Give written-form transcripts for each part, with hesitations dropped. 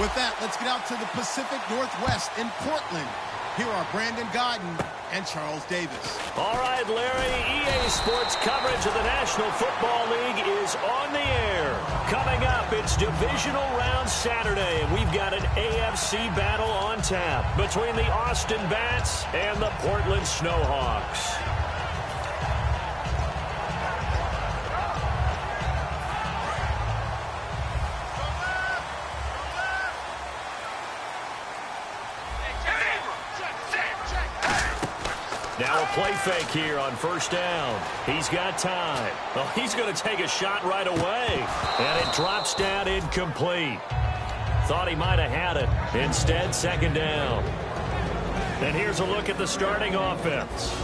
With that, let's get out to the Pacific Northwest in Portland. Here are Brandon Godden and Charles Davis. All right, Larry, EA Sports coverage of the National Football League is on the air. Coming up, it's divisional round Saturday, and we've got an AFC battle on tap between the Austin Bats and the Portland Snowhawks. Now a play fake here on first down. He's got time. Well, he's going to take a shot right away. And it drops down incomplete. Thought he might have had it. Instead, second down. And here's a look at the starting offense.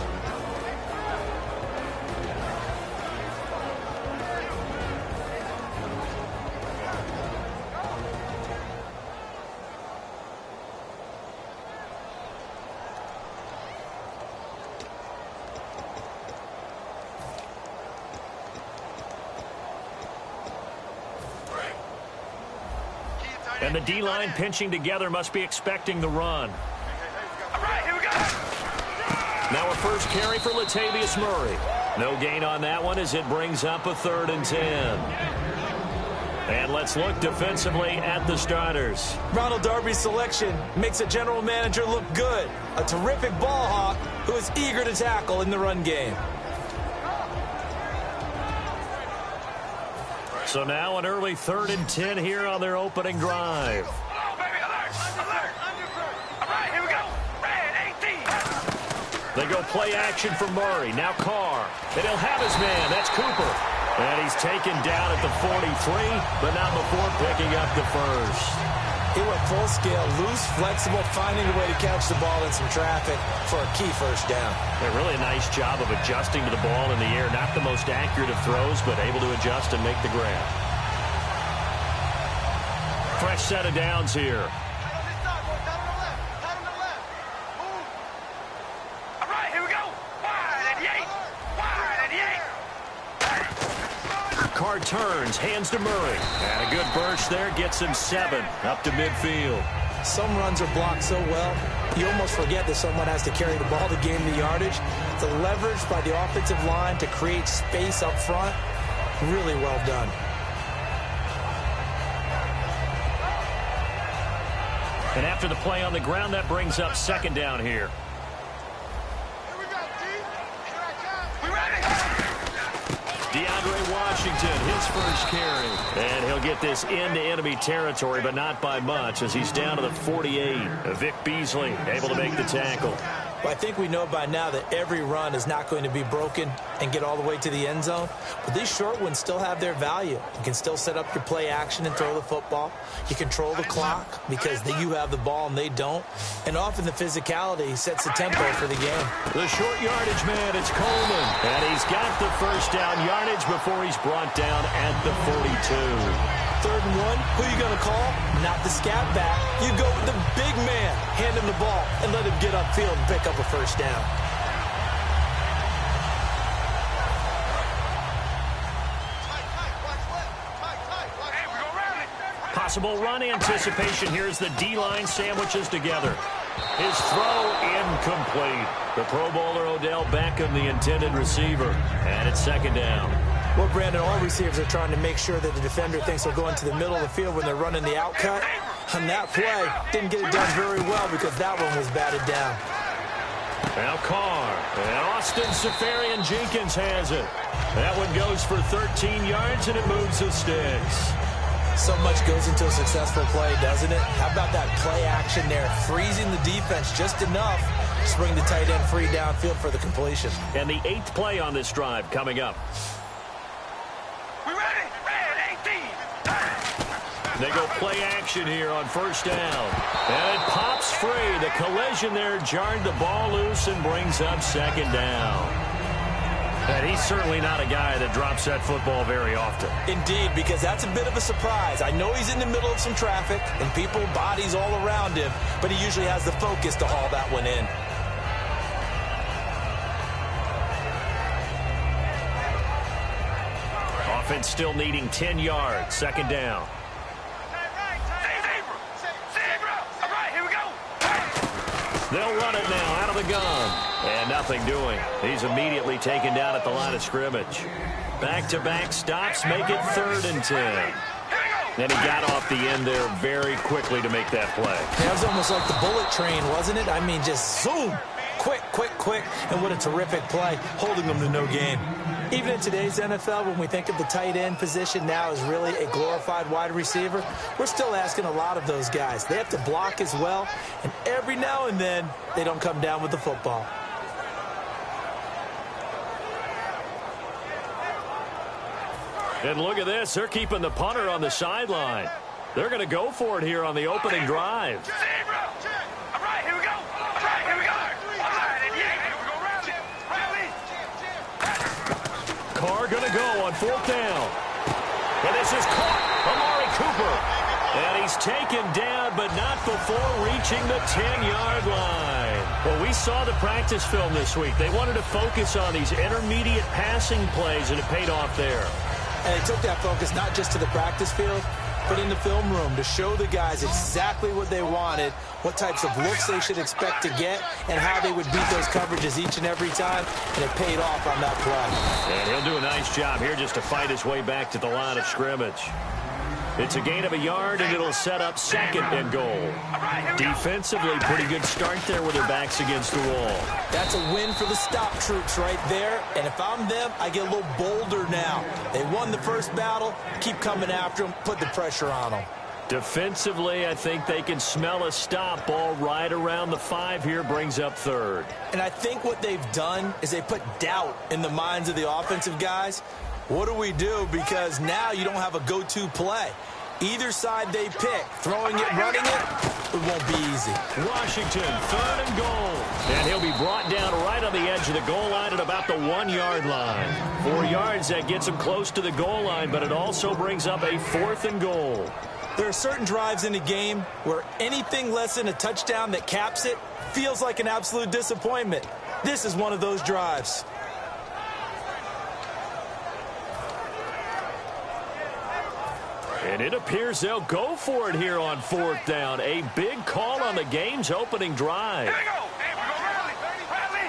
And the D-line pinching together must be expecting the run. All right, here we go. Now a first carry for Latavius Murray. No gain on that one as it brings up a 3rd and 10. And let's look defensively at the starters. Ronald Darby's selection makes a general manager look good. A terrific ball hawk who is eager to tackle in the run game. So now an early 3rd and 10 here on their opening drive. Oh, baby, alert, alert. All right, here we go. Red 18. They go play action for Murray. Now Carr. And he'll have his man. That's Cooper. And he's taken down at the 43, but not before picking up the first. He went full scale, loose, flexible, finding a way to catch the ball in some traffic for a key first down. A really nice job of adjusting to the ball in the air. Not the most accurate of throws, but able to adjust and make the grab. Fresh set of downs here. All right, here we go. Wide 88. Wide 88. Carr turns, hands to Murray. And a good burst there gets him 7 up to midfield. Some runs are blocked so well, you almost forget that someone has to carry the ball to gain the yardage. The leverage by the offensive line to create space up front, really well done. And after the play on the ground, that brings up second down here. DeAndre Washington, his first carry. And he'll get this into enemy territory, but not by much as he's down to the 48. Vic Beasley able to make the tackle. Well, I think we know by now that every run is not going to be broken and get all the way to the end zone. But these short ones still have their value. You can still set up your play action and throw the football. You control the clock because you have the ball and they don't. And often the physicality sets the tempo for the game. The short yardage man, it's Coleman. And he's got the first down yardage before he's brought down at the 42. 3rd and 1, who you going to call? Not the scat back. You go with the big man. Hand him the ball and let him get upfield and pick up a first down. Possible run anticipation here as the D-line sandwiches together. His throw incomplete. The Pro Bowler Odell Beckham, the intended receiver. And it's second down. Well, Brandon, all receivers are trying to make sure that the defender thinks they'll go into the middle of the field when they're running the out cut. On that play, didn't get it done very well because that one was batted down. Now Carr. And Austin Safarian-Jenkins has it. That one goes for 13 yards, and it moves the sticks. So much goes into a successful play, doesn't it? How about that play action there? Freezing the defense just enough to bring the tight end free downfield for the completion. And the 8th play on this drive coming up. We ready? Red 18. They go play action here on first down. And it pops free. The collision there jarred the ball loose and brings up second down. And he's certainly not a guy that drops that football very often. Indeed, because that's a bit of a surprise. I know he's in the middle of some traffic and people, bodies all around him, but he usually has the focus to haul that one in. Offense still needing 10 yards. Second down. They'll run it now out of the gun. And nothing doing. He's immediately taken down at the line of scrimmage. Back-to-back stops make it 3rd and 10. And he got off the end there very quickly to make that play. That was almost like the bullet train, wasn't it? I mean, just zoom. Quick, quick, quick. And what a terrific play, holding them to no gain. Even in today's NFL, when we think of the tight end position now as really a glorified wide receiver, we're still asking a lot of those guys. They have to block as well, and every now and then, they don't come down with the football. And look at this. They're keeping the punter on the sideline. They're going to go for it here on the opening drive. All right, here we go. All right, here we go. All right, and yeah, here we go. Rally. Carr going to go on 4th down. And this is caught. Amari Cooper. And he's taken down, but not before reaching the 10-yard line. Well, we saw the practice film this week. They wanted to focus on these intermediate passing plays, and it paid off there. And they took that focus not just to the practice field, but in the film room to show the guys exactly what they wanted, what types of looks they should expect to get, and how they would beat those coverages each and every time, and it paid off on that play. And he'll do a nice job here just to fight his way back to the line of scrimmage. It's a gain of a yard, and it'll set up 2nd and goal. Defensively, pretty good start there with their backs against the wall. That's a win for the stop troops right there, and if I'm them, I get a little bolder now. They won the first battle, keep coming after them, put the pressure on them. Defensively, I think they can smell a stop. Ball right around the 5 here, brings up 3rd. And I think what they've done is they put doubt in the minds of the offensive guys. What do we do? Because now you don't have a go-to play. Either side they pick, throwing it, running it won't be easy. Washington, 3rd and goal. And he'll be brought down right on the edge of the goal line at about the 1-yard line. 4 yards, that gets him close to the goal line, but it also brings up a 4th and goal. There are certain drives in a game where anything less than a touchdown that caps it feels like an absolute disappointment. This is one of those drives. And it appears they'll go for it here on 4th down. A big call on the game's opening drive. Here we go. Hey, we go. Rally.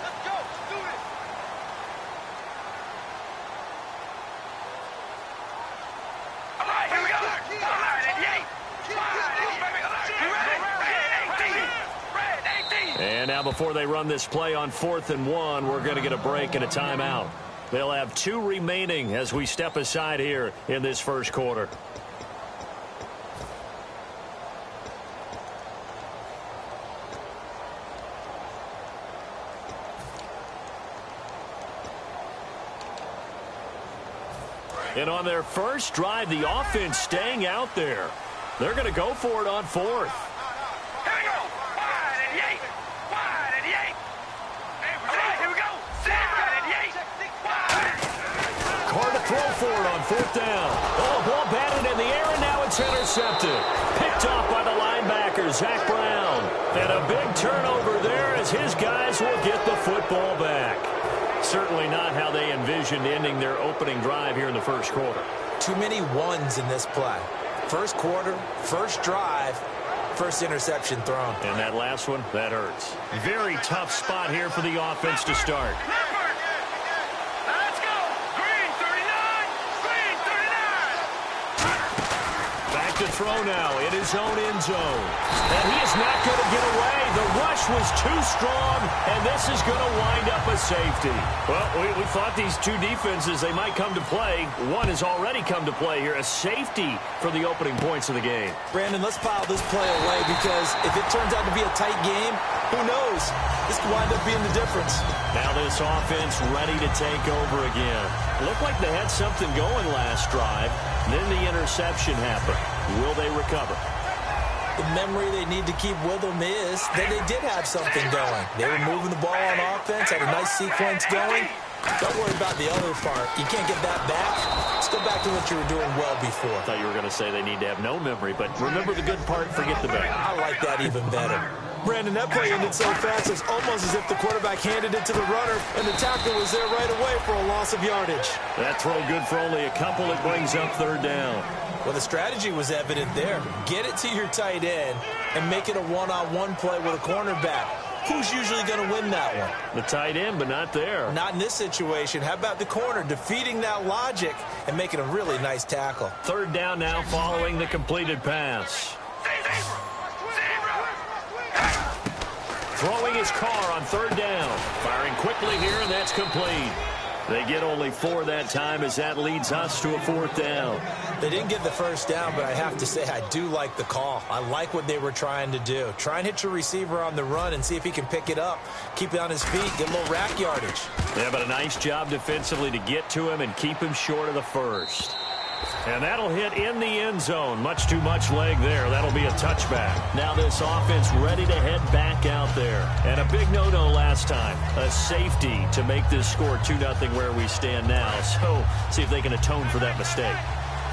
Let's go. Let's do it. All right, here we go. All right, and yay. Red 18. And now before they run this play on 4th and 1, we're going to get a break and a timeout. They'll have 2 remaining as we step aside here in this first quarter. And on their first drive, the offense staying out there. They're going to go for it on 4th. Here we go. Wide and yay. Wide and yay. All right, here we go. Wide and yay. Wide. Carr to throw for it on 4th down. Oh, ball batted in the air, and now it's intercepted. Picked off by the linebacker, Zach Brown. And a big turnover there as his guys will get the football back. Certainly not how they envisioned ending their opening drive here in the first quarter. Too many ones in this play. First quarter, first drive, first interception thrown. And that last one, that hurts. Very tough spot here for the offense to start. Let's go. Green 39. Green 39. Back to throw now in his own end zone. And he is not going to get away. The rush was too strong, and this is going to wind up a safety. Well, we thought these two defenses, they might come to play. One has already come to play here, a safety for the opening points of the game. Brandon, let's pile this play away because if it turns out to be a tight game, who knows? This could wind up being the difference. Now this offense ready to take over again. Looked like they had something going last drive. Then the interception happened. Will they recover? The memory they need to keep with them is that they did have something going. They were moving the ball on offense, had a nice sequence going. Don't worry about the other part. You can't get that back. Let's go back to what you were doing well before. I thought you were going to say they need to have no memory, but remember the good part, forget the bad. I like that even better. Brandon, that play ended so fast, it's almost as if the quarterback handed it to the runner, and the tackle was there right away for a loss of yardage. That throw good for only a couple. It brings up 3rd down. Well, the strategy was evident there. Get it to your tight end and make it a one-on-one play with a cornerback. Who's usually going to win that one? The tight end, but not there. Not in this situation. How about the corner defeating that logic and making a really nice tackle? Third down now following the completed pass. Throwing his car on third down. Firing quickly here, and that's complete. They get only 4 that time as that leads us to a 4th down. They didn't get the first down, but I have to say I do like the call. I like what they were trying to do. Try and hit your receiver on the run and see if he can pick it up. Keep it on his feet, get a little rack yardage. Yeah, but a nice job defensively to get to him and keep him short of the first. And that'll hit in the end zone. Much too much leg there. That'll be a touchback. Now this offense ready to head back out there. And a big no-no last time. A safety to make this score 2-0 where we stand now. So see if they can atone for that mistake.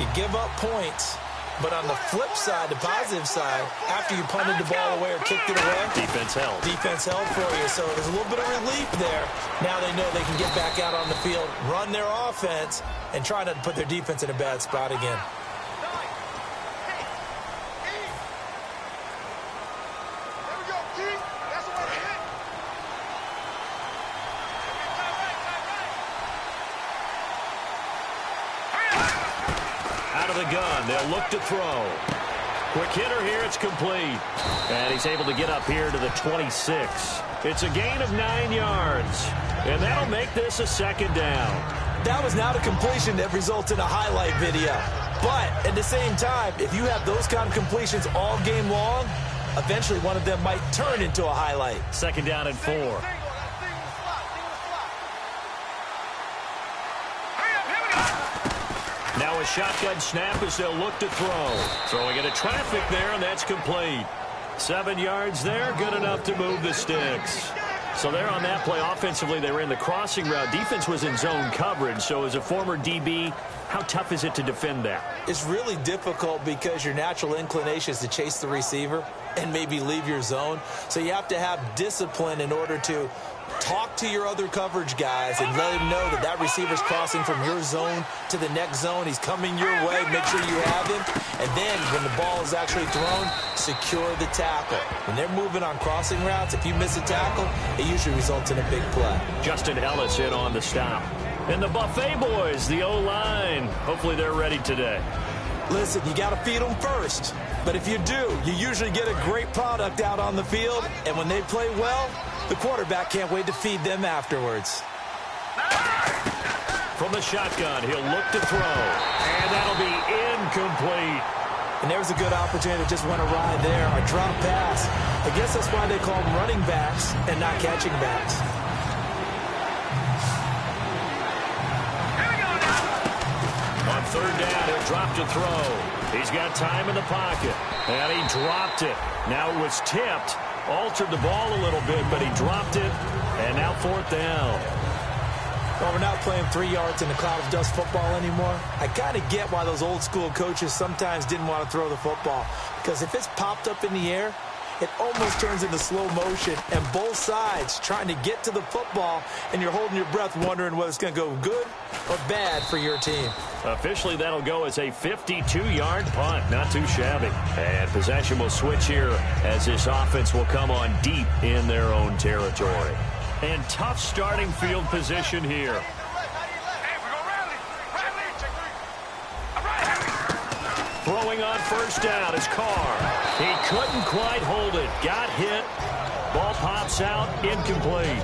You give up points, but on the flip side, the positive side, after you punted the ball away or kicked it away, defense held. Defense held for you, so there's a little bit of relief there. Now they know they can get back out on the field, run their offense, and try not to put their defense in a bad spot again. Out of the gun, they'll look to throw. Quick hitter here, it's complete. And he's able to get up here to the 26. It's a gain of 9 yards. And that'll make this a 2nd down. That was not a completion that results in a highlight video. But at the same time, if you have those kind of completions all game long, eventually one of them might turn into a highlight. 2nd down and 4. Now a shotgun snap as they'll look to throw. Throwing into traffic there, and that's complete. 7 yards there, good enough to move the sticks. So there on that play, offensively, they ran the crossing route. Defense was in zone coverage, so as a former DB, how tough is it to defend that? It's really difficult because your natural inclination is to chase the receiver and maybe leave your zone. So you have to have discipline in order to talk to your other coverage guys and let him know that that receiver's crossing from your zone to the next zone. He's coming your way. Make sure you have him. And then when the ball is actually thrown, secure the tackle. When they're moving on crossing routes, if you miss a tackle, it usually results in a big play. Justin Ellis in on the stop. And the Buffet boys, the O-line. Hopefully they're ready today. Listen, you got to feed them first. But if you do, you usually get a great product out on the field. And when they play well, the quarterback can't wait to feed them afterwards. From the shotgun, he'll look to throw. And that'll be incomplete. And there's a good opportunity that just went awry there. A drop pass. I guess that's why they call them running backs and not catching backs. On 3rd down, he'll drop to throw. He's got time in the pocket. And he dropped it. Now it was tipped. Altered the ball a little bit, but he dropped it. And now 4th down. Well, we're not playing 3 yards in a cloud of dust football anymore. I kind of get why those old school coaches sometimes didn't want to throw the football. Because if it's popped up in the air, it almost turns into slow motion. And both sides trying to get to the football, and you're holding your breath wondering whether it's going to go good or bad for your team. Officially, that'll go as a 52-yard punt. Not too shabby. And possession will switch here as this offense will come on deep in their own territory. And tough starting field position here. Throwing on 1st down is Carr. He couldn't quite hold it. Got hit. Ball pops out. Incomplete.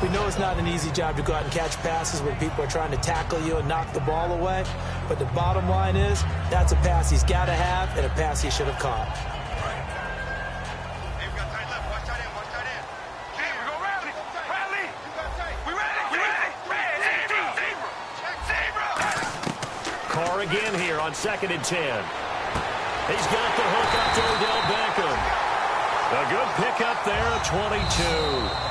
We know it's not an easy job to go out and catch passes when people are trying to tackle you and knock the ball away. But the bottom line is, that's a pass he's got to have and a pass he should have caught. Carr again here on 2nd and 10. He's got the hook up to Odell Beckham. A good pickup there, 22.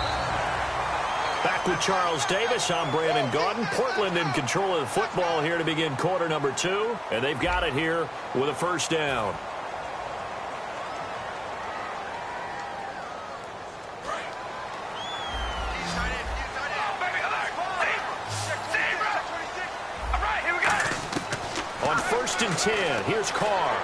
Back with Charles Davis, I'm Brandon Gaudin. Portland in control of the football here to begin quarter number 2. And they've got it here with a 1st down. On 1st and 10. Here's Carr.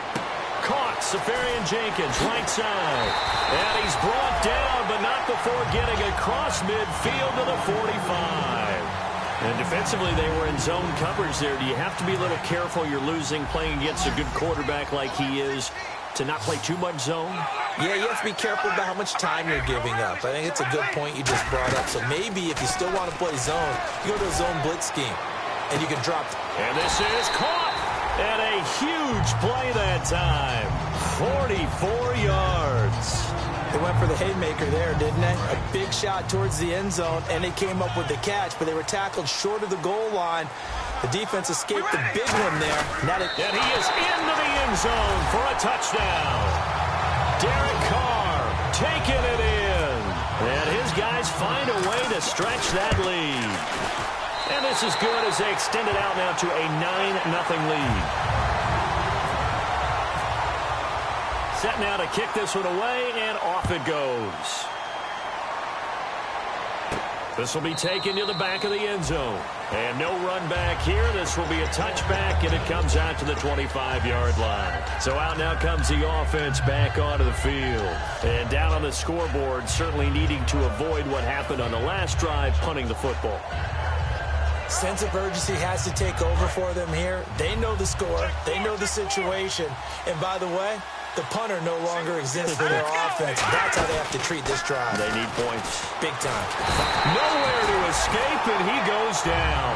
Caught. Safarian Jenkins, right side. And he's brought down, but not before getting across midfield to the 45. And defensively, they were in zone coverage there. Do you have to be a little careful? You're losing, playing against a good quarterback like he is, to not play too much zone? Yeah, you have to be careful about how much time you're giving up. I think it's a good point you just brought up. So maybe if you still want to play zone, you go to a zone blitz scheme, and you can drop. And this is caught. And a huge play that time. 44 yards. They went for the haymaker there, didn't they? A big shot towards the end zone, and they came up with the catch, but they were tackled short of the goal line. The defense escaped the big one there. And he is into the end zone for a touchdown. Derek Carr taking it in. And his guys find a way to stretch that lead. And this is good as they extend it out now to a 9-0 lead. Set now to kick this one away, and off it goes. This will be taken to the back of the end zone. And no run back here. This will be a touchback, and it comes out to the 25-yard line. So out now comes the offense back onto the field. And down on the scoreboard, certainly needing to avoid what happened on the last drive, punting the football. Sense of urgency has to take over for them here. They know the score. They know the situation. And by the way, the punter no longer exists for their offense. That's how they have to treat this drive. They need points. Big time. Nowhere to escape, and he goes down.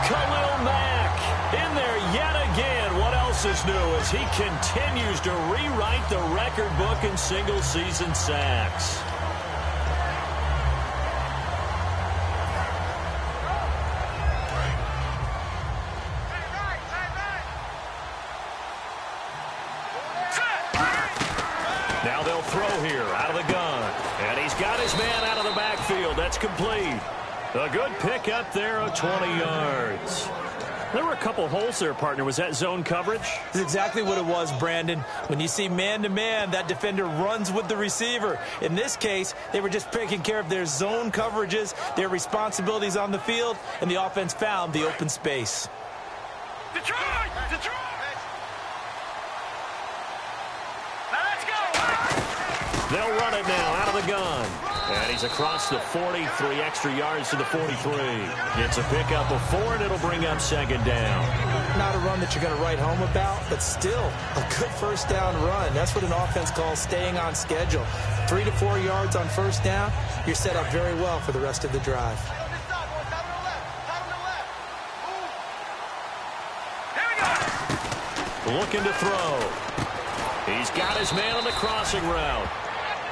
Khalil Mack in there yet again. What else is new as he continues to rewrite the record book in single-season sacks. Now they'll throw here out of the gun. And he's got his man out of the backfield. That's complete. A good pickup there of 20 yards. There were a couple holes there, partner. Was that zone coverage? That's exactly what it was, Brandon. When you see man-to-man, that defender runs with the receiver. In this case, they were just taking care of their zone coverages, their responsibilities on the field, and the offense found the open space. Detroit! Detroit! They'll run it now out of the gun. And he's across the 40, 3 extra yards to the 43. It's a pickup of 4, and it'll bring up second down. Not a run that you're going to write home about, but still a good first down run. That's what an offense calls staying on schedule. 3 to 4 yards on first down, you're set up very well for the rest of the drive. Looking to throw. He's got his man on the crossing route.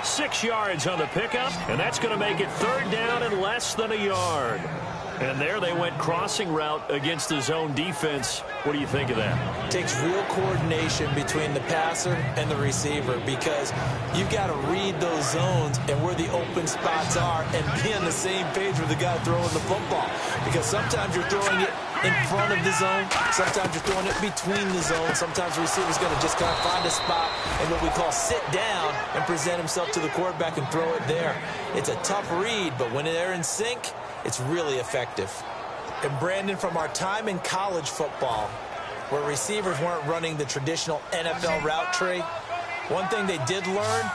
6 yards on the pickup, and that's going to make it third down and less than a yard. And there they went crossing route against the zone defense. What do you think of that? It takes real coordination between the passer and the receiver because you've got to read those zones and where the open spots are and be on the same page with the guy throwing the football. Because sometimes you're throwing it in front of the zone. Sometimes you're throwing it between the zones. Sometimes the receiver's going to just kind of find a spot and what we call sit down and present himself to the quarterback and throw it there. It's a tough read, but when they're in sync, it's really effective. And Brandon, from our time in college football, where receivers weren't running the traditional NFL route tree, one thing they did learn,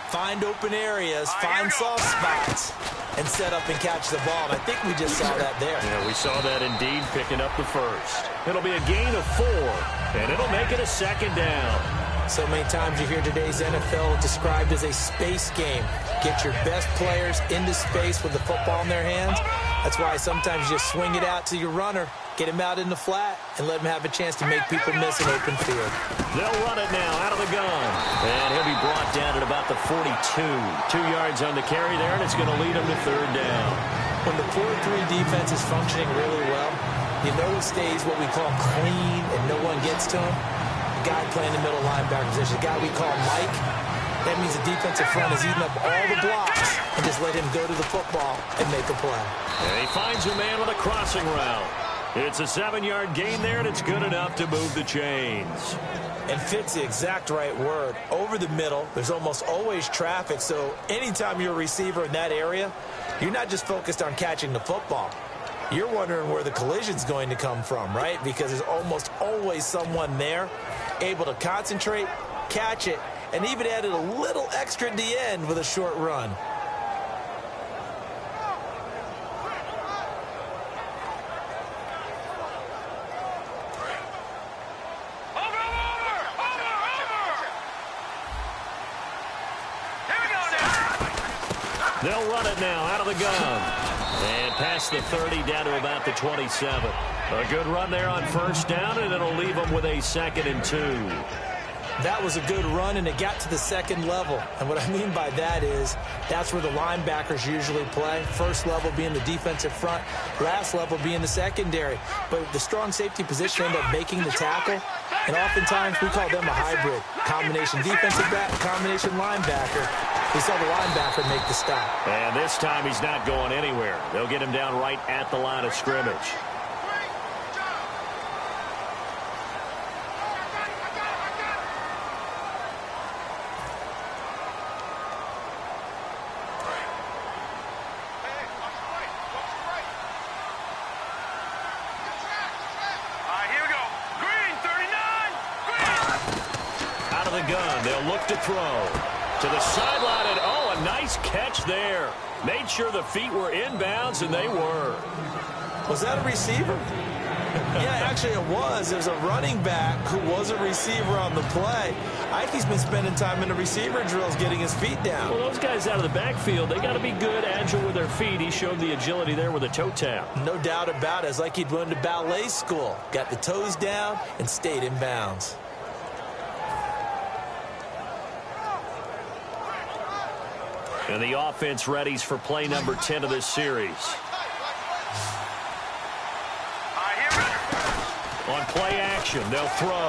find open areas, find soft spots, and set up and catch the ball. And I think we just saw that there. Yeah, we saw that indeed, picking up the first. It'll be a gain of 4, and it'll make it a second down. So many times you hear today's NFL described as a space game. Get your best players into space with the football in their hands. That's why sometimes you just swing it out to your runner, get him out in the flat, and let him have a chance to make people miss an open field. They'll run it now out of the gun. And he'll be brought down at about the 42. 2 yards on the carry there, and it's going to lead him to third down. When the 4-3 defense is functioning really well, you know it stays what we call clean and no one gets to him. The guy playing the middle linebacker position, the guy we call Mike, that means the defensive front is eating up all the blocks and just let him go to the football and make a play. And he finds a man with a crossing route. It's a 7-yard gain there, and it's good enough to move the chains. And fits the exact right word. Over the middle, there's almost always traffic, so anytime you're a receiver in that area, you're not just focused on catching the football. You're wondering where the collision's going to come from, right? Because there's almost always someone there. able to concentrate, catch it, and even added a little extra at the end with a short run. They'll run it now out of the gun. And past the 30 down to about the 27. A good run there on first down, and it'll leave them with a 2nd and 2. That was a good run, and it got to the second level. And what I mean by that is that's where the linebackers usually play. First level being the defensive front, last level being the secondary. But the strong safety position ended up making the tackle, and oftentimes we call them a hybrid. Combination defensive back, combination linebacker. We saw the linebacker make the stop. And this time he's not going anywhere. They'll get him down right at the line of scrimmage. Gun. They'll look to throw to the sideline, and oh, a nice catch there. Made sure the feet were inbounds, and they were. Was that a receiver? Yeah, actually it was. There's a running back who was a receiver on the play. I think he's been spending time in the receiver drills getting his feet down. Well, those guys out of the backfield, they got to be good, agile with their feet. He showed the agility there with a toe tap. No doubt about it. It's like he'd run to ballet school. Got the toes down and stayed in bounds. And the offense readies for play number 10 of this series. On play action, they'll throw.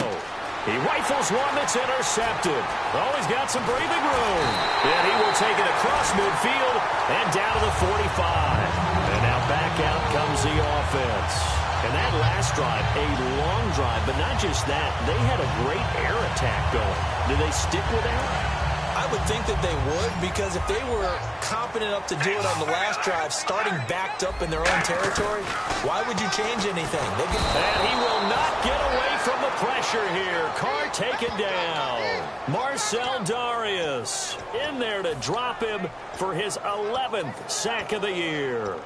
He rifles one that's intercepted. Oh, he's got some breathing room. And he will take it across midfield and down to the 45. And now back out comes the offense. And that last drive, a long drive, but not just that. They had a great air attack going. Do they stick with that? I would think that they would, because if they were competent enough to do it on the last drive, starting backed up in their own territory, why would you change anything? And he will not get away from the pressure here. Carr taken down. Marcel Darius in there to drop him for his 11th sack of the year.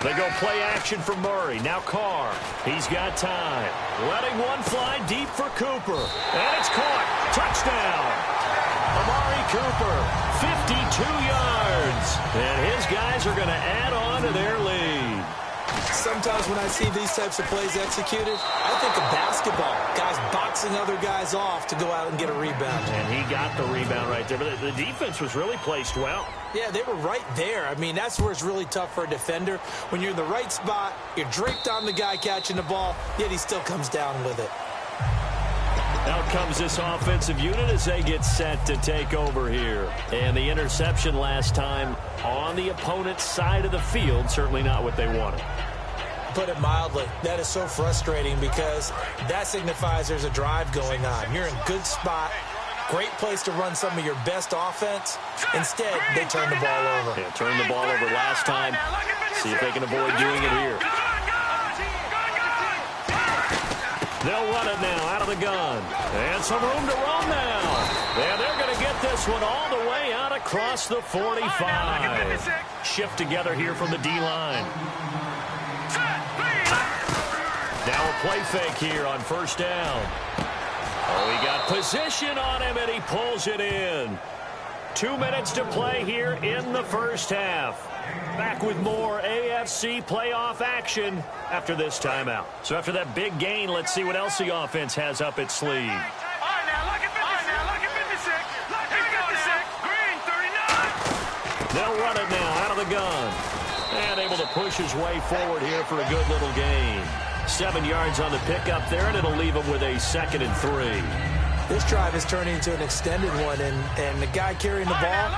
They go play action for Murray. Now Carr. He's got time. Letting one fly deep for Cooper. And it's caught. Touchdown. Amari Cooper, 52 yards. And his guys are going to add on to their lead. Sometimes when I see these types of plays executed, I think of basketball. Guys boxing other guys off to go out and get a rebound. And he got the rebound right there. But the defense was really placed well. Yeah, they were right there. I mean, that's where it's really tough for a defender. When you're in the right spot, you're draped on the guy catching the ball, yet he still comes down with it. Out comes this offensive unit as they get set to take over here. And the interception last time on the opponent's side of the field, certainly not what they wanted. Put it mildly, that is so frustrating because that signifies there's a drive going on. You're in a good spot, great place to run some of your best offense. Instead, they turn the ball over. Yeah, turn the ball over last time. See if they can avoid doing it here. They'll run it now out of the gun. And some room to roam now. And they're going to get this one all the way out across the 45. Shift together here from the D-line. Now a play fake here on first down. Oh, he got position on him, and he pulls it in. 2 minutes to play here in the first half. Back with more AFC playoff action after this timeout. So after that big gain, let's see what else the offense has up its sleeve. They'll run it now out of the gun. And able to push his way forward here for a good little gain. 7 yards on the pickup there, and it'll leave him with a 2nd and 3. This drive is turning into an extended one, and the guy carrying the ball,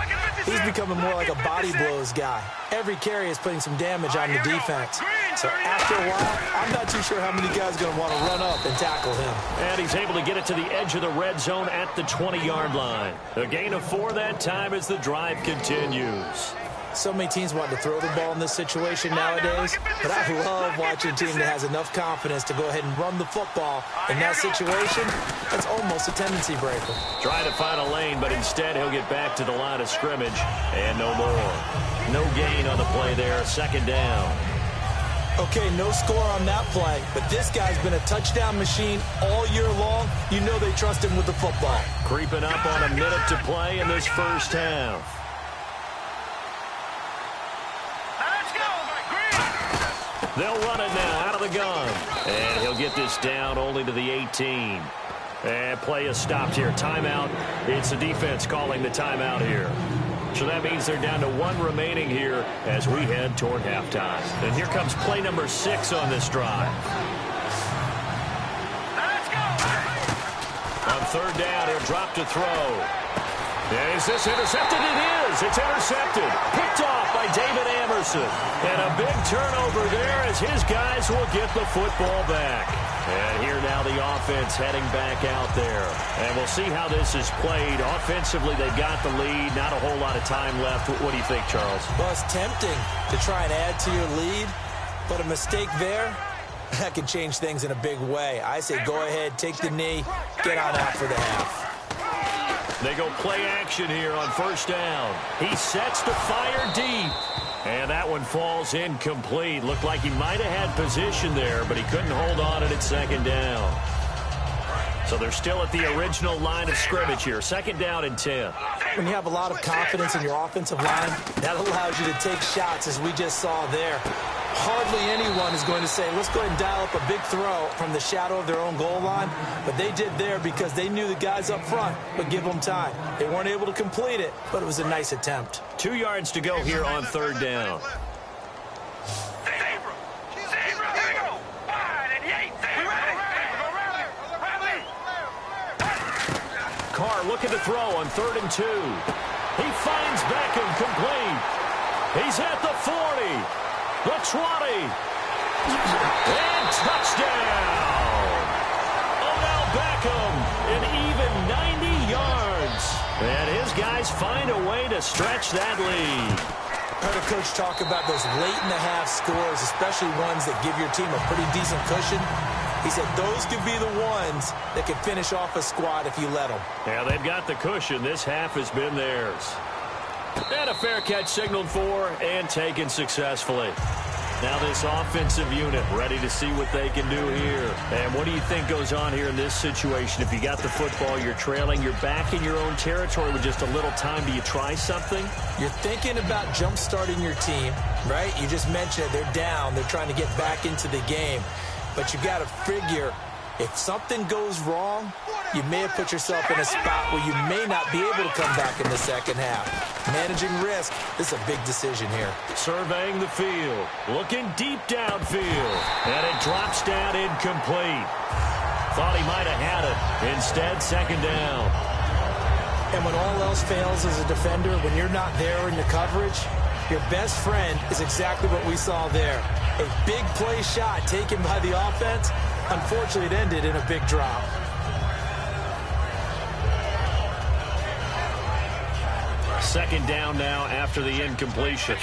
he's becoming more like a body blows guy. Every carry is putting some damage on the defense. So after a while, I'm not too sure how many guys are going to want to run up and tackle him. And he's able to get it to the edge of the red zone at the 20-yard line. A gain of 4 that time as the drive continues. So many teams want to throw the ball in this situation nowadays, but I love watching a team that has enough confidence to go ahead and run the football. In that situation, that's almost a tendency breaker. Trying to find a lane, but instead he'll get back to the line of scrimmage, and no more. No gain on the play there, second down. Okay, no score on that play, but this guy's been a touchdown machine all year long. You know they trust him with the football. Creeping up on a minute to play in this first half. They'll run it now out of the gun. And he'll get this down only to the 18. And play is stopped here. Timeout. It's the defense calling the timeout here. So that means they're down to one remaining here as we head toward halftime. And here comes play number 6 on this drive. On third down, he'll drop to throw. And is this intercepted? It is. It's intercepted. Picked off by David Amerson. And a big turnover there as his guys will get the football back. And here now the offense heading back out there. And we'll see how this is played. Offensively, they've got the lead. Not a whole lot of time left. What do you think, Charles? Well, it's tempting to try and add to your lead, but a mistake there, that can change things in a big way. I say go ahead, take the knee, get on out for the half. They go play action here on first down. He sets to fire deep. And that one falls incomplete. Looked like he might have had position there, but he couldn't hold on at second down. So they're still at the original line of scrimmage here. Second down and 10. When you have a lot of confidence in your offensive line, that allows you to take shots, as we just saw there. Hardly anyone is going to say, let's go ahead and dial up a big throw from the shadow of their own goal line. But they did there because they knew the guys up front would give them time. They weren't able to complete it, but it was a nice attempt. 2 yards to go here on third down. Carr looking to throw on 3rd and 2. He finds Beckham complete. He's at the 40. The 20. And touchdown. Odell Beckham, an even 90 yards. And his guys find a way to stretch that lead. I heard a coach talk about those late-in-the-half scores, especially ones that give your team a pretty decent cushion. He said those could be the ones that can finish off a squad if you let them. Yeah, they've got the cushion. This half has been theirs. And a fair catch signaled for and taken successfully. Now this offensive unit ready to see what they can do here. And what do you think goes on here in this situation? If you got the football, you're trailing, you're back in your own territory with just a little time. Do you try something? You're thinking about jump-starting your team, right? You just mentioned it. They're down. They're trying to get back into the game. But you got to figure, if something goes wrong, you may have put yourself in a spot where you may not be able to come back in the second half. Managing risk, this is a big decision here. Surveying the field, looking deep downfield, and it drops down incomplete. Thought he might have had it. Instead, second down. And when all else fails as a defender, when you're not there in the coverage, your best friend is exactly what we saw there. A big play shot taken by the offense. Unfortunately, it ended in a big drop. Second down now after the incompletion.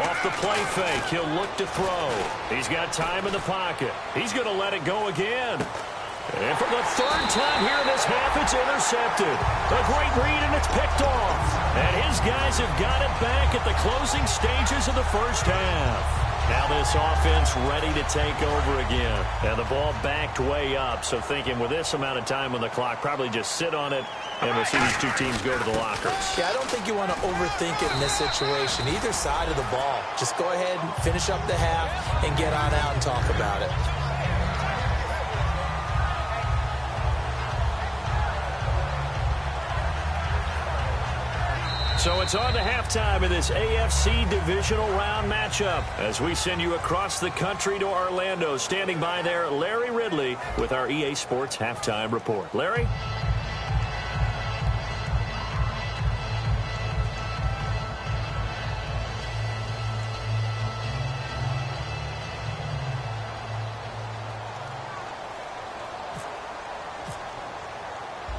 Off the play fake, he'll look to throw. He's got time in the pocket. He's going to let it go again. And for the third time here in this half, it's intercepted. A great read, and it's picked off. And his guys have got it back at the closing stages of the first half. Now this offense ready to take over again. And the ball backed way up, so thinking with this amount of time on the clock, probably just sit on it, and we'll see these two teams go to the lockers. Yeah, I don't think you want to overthink it in this situation. Either side of the ball. Just go ahead and finish up the half and get on out and talk about it. So it's on to halftime of this AFC divisional round matchup as we send you across the country to Orlando. Standing by there, Larry Ridley with our EA Sports Halftime Report. Larry?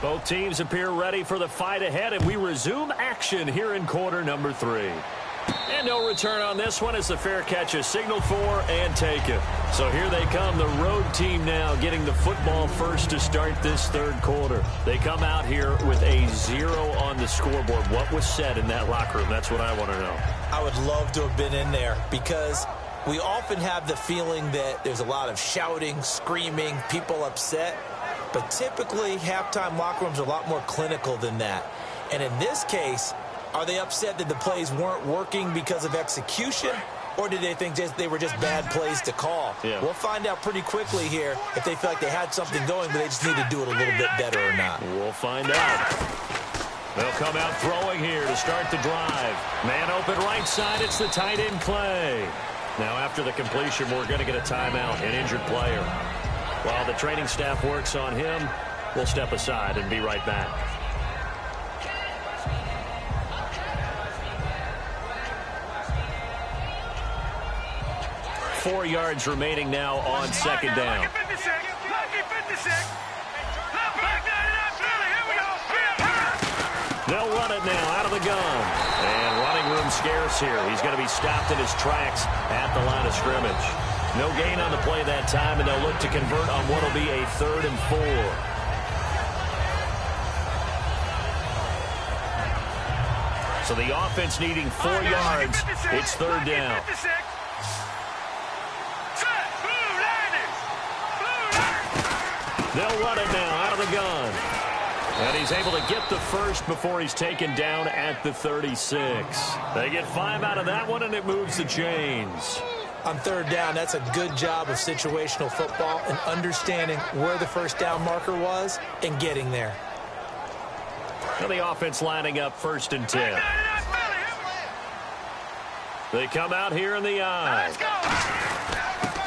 Both teams appear ready for the fight ahead, and we resume action here in quarter number 3. And no return on this one as the fair catch is signaled for and taken. So here they come, the road team now getting the football first to start this third quarter. They come out here with a 0 on the scoreboard. What was said in that locker room? That's what I want to know. I would love to have been in there because we often have the feeling that there's a lot of shouting, screaming, people upset. But typically, halftime locker rooms are a lot more clinical than that. And in this case, are they upset that the plays weren't working because of execution? Or did they think they were just bad plays to call? Yeah. We'll find out pretty quickly here if they feel like they had something going, but they just need to do it a little bit better or not. We'll find out. They'll come out throwing here to start the drive. Man open right side. It's the tight end Clay. Now after the completion, we're going to get a timeout, an injured player. While the training staff works on him, we'll step aside and be right back. 4 yards remaining now on second down. They'll run it now out of the gun. And running room scarce here. He's going to be stopped in his tracks at the line of scrimmage. No gain on the play that time, and they'll look to convert on what will be a 3rd and 4. So the offense needing 4 yards. It's 3rd down. They'll run it now out of the gun. And he's able to get the first before he's taken down at the 36. They get 5 out of that one, and it moves the chains. On 3rd down, that's a good job of situational football and understanding where the first down marker was and getting there. Well, the offense lining up 1st and 10. They come out here in the eye.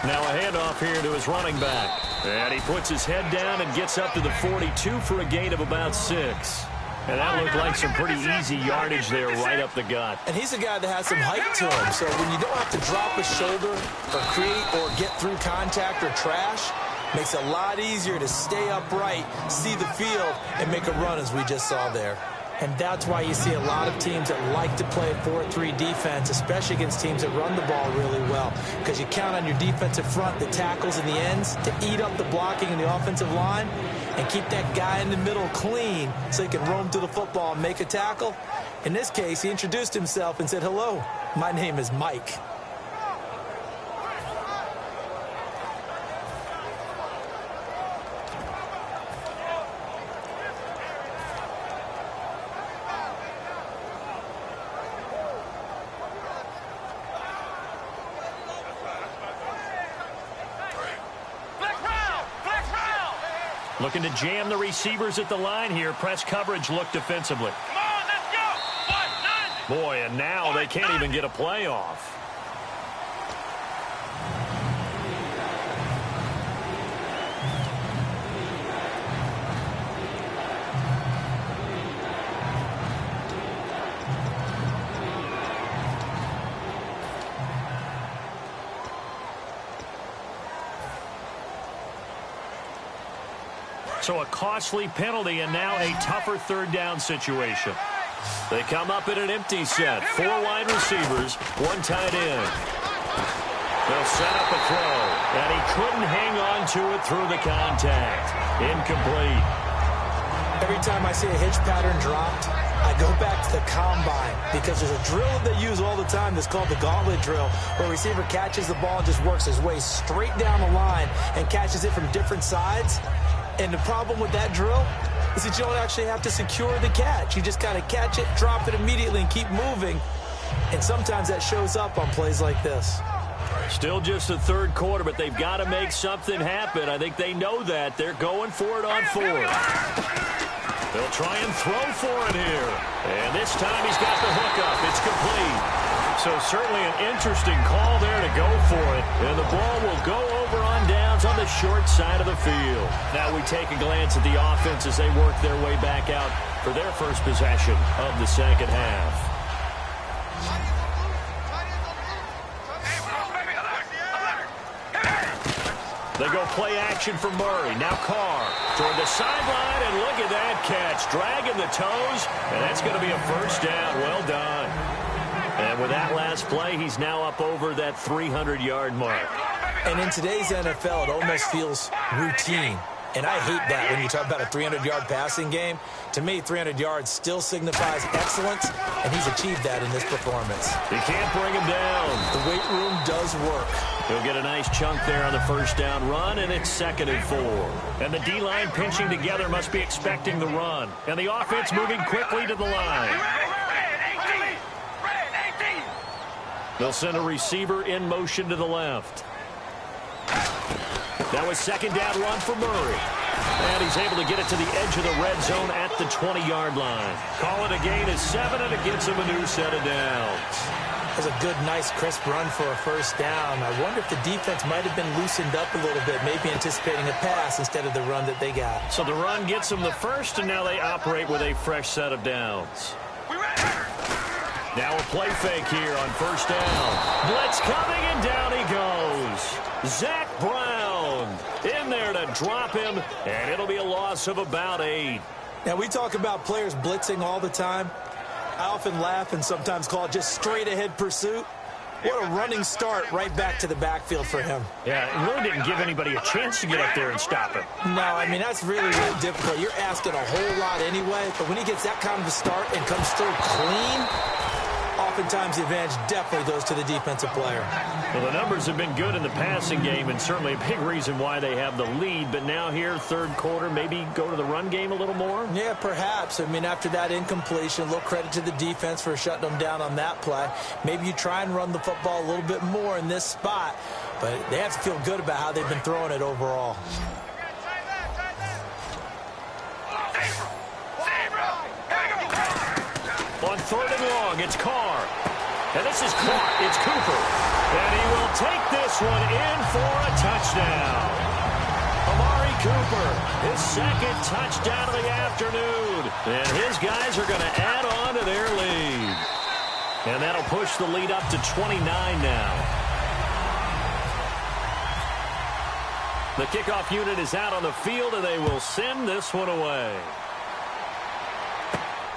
Now a handoff here to his running back. And he puts his head down and gets up to the 42 for a gain of about 6. And that looked like some pretty easy yardage there right up the gut. And he's a guy that has some height to him. So when you don't have to drop a shoulder or create or get through contact or trash, makes it a lot easier to stay upright, see the field, and make a run as we just saw there. And that's why you see a lot of teams that like to play 4-3 defense, especially against teams that run the ball really well. Because you count on your defensive front, the tackles and the ends, to eat up the blocking in the offensive line and keep that guy in the middle clean so he can roam to the football and make a tackle. In this case, he introduced himself and said, "Hello, my name is Mike." Looking to jam the receivers at the line here. Press coverage look defensively. Come on, let's go. Boy, and now they can't even get a play off. So a costly penalty and now a tougher 3rd down situation. They come up in an empty set. 4 wide receivers, 1 tight end. They'll set up a throw, and he couldn't hang on to it through the contact. Incomplete. Every time I see a hitch pattern dropped, I go back to the combine because there's a drill that they use all the time that's called the gauntlet drill, where a receiver catches the ball and just works his way straight down the line and catches it from different sides. And the problem with that drill is that you don't actually have to secure the catch. You just kind of catch it, drop it immediately, and keep moving. And sometimes that shows up on plays like this. Still just the 3rd quarter, but they've got to make something happen. I think they know that. They're going for it on 4th. They'll try and throw for it here. And this time he's got the hookup. It's complete. So certainly an interesting call there to go for it. And the ball will go over on downs on the short side of the field. Now we take a glance at the offense as they work their way back out for their first possession of the second half. They go play action for Murray. Now Carr toward the sideline, and look at that catch. Dragging the toes, and that's going to be a first down. Well done. And with that last play, he's now up over that 300-yard mark. And in today's NFL, it almost feels routine. And I hate that when you talk about a 300-yard passing game. To me, 300 yards still signifies excellence, and he's achieved that in this performance. He can't bring him down. The weight room does work. He'll get a nice chunk there on the first down run, and it's 2nd and 4. And the D-line pinching together must be expecting the run. And the offense moving quickly to the line. They'll send a receiver in motion to the left. That was 2nd down run for Murray. And he's able to get it to the edge of the red zone at the 20-yard line. Call it a gain of 7, and it gets him a new set of downs. That was a good, nice, crisp run for a first down. I wonder if the defense might have been loosened up a little bit, maybe anticipating a pass instead of the run that they got. So the run gets them the first, and now they operate with a fresh set of downs. Now a play fake here on first down. Blitz coming, and down he goes. Zach Brown in there to drop him, and it'll be a loss of about 8. Now, we talk about players blitzing all the time. I often laugh and sometimes call it just straight-ahead pursuit. What a running start right back to the backfield for him. Yeah, it really didn't give anybody a chance to get up there and stop him. No, I mean, that's really, really difficult. You're asking a whole lot anyway, but when he gets that kind of a start and comes through clean, oftentimes the advantage definitely goes to the defensive player. Well, the numbers have been good in the passing game, and certainly a big reason why they have the lead. But now here, third quarter, maybe go to the run game a little more? Yeah, perhaps. I mean, after that incompletion, a little credit to the defense for shutting them down on that play. Maybe you try and run the football a little bit more in this spot, but they have to feel good about how they've been throwing it overall. On 3rd and long, it's Carr. And this is caught. It's Cooper. And he will take this one in for a touchdown. Amari Cooper, his 2nd touchdown of the afternoon. And his guys are going to add on to their lead. And that'll push the lead up to 29 now. The kickoff unit is out on the field, and they will send this one away.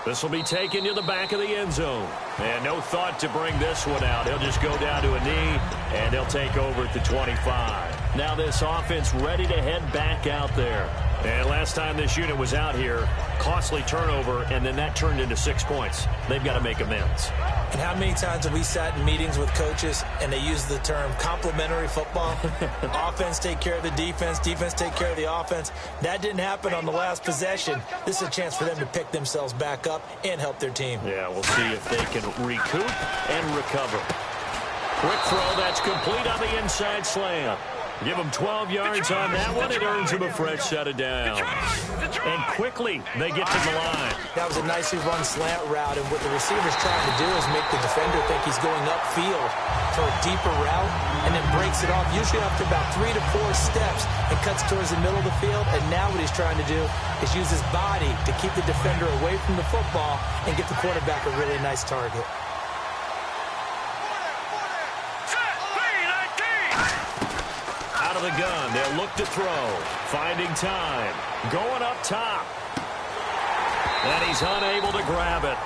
This will be taken to the back of the end zone. And no thought to bring this one out. He'll just go down to a knee, and he'll take over at the 25. Now this offense ready to head back out there. And last time this unit was out here, costly turnover, and then that turned into 6 points. They've got to make amends. And how many times have we sat in meetings with coaches and they use the term complementary football? Offense take care of the defense, defense take care of the offense. That didn't happen on the last possession. This is a chance for them to pick themselves back up and help their team. Yeah, we'll see if they can recoup and recover. Quick throw, that's complete on the inside slant. Give him 12 yards on that one. It earns him a fresh set of downs. And quickly, they get to the line. That was a nicely run slant route, and what the receiver's trying to do is make the defender think he's going upfield for a deeper route, and then breaks it off, usually after about 3 to 4 steps, and cuts towards the middle of the field. And now what he's trying to do is use his body to keep the defender away from the football and get the quarterback a really nice target. Out of the gun, they'll look to throw. Finding time. Going up top. And he's unable to grab it.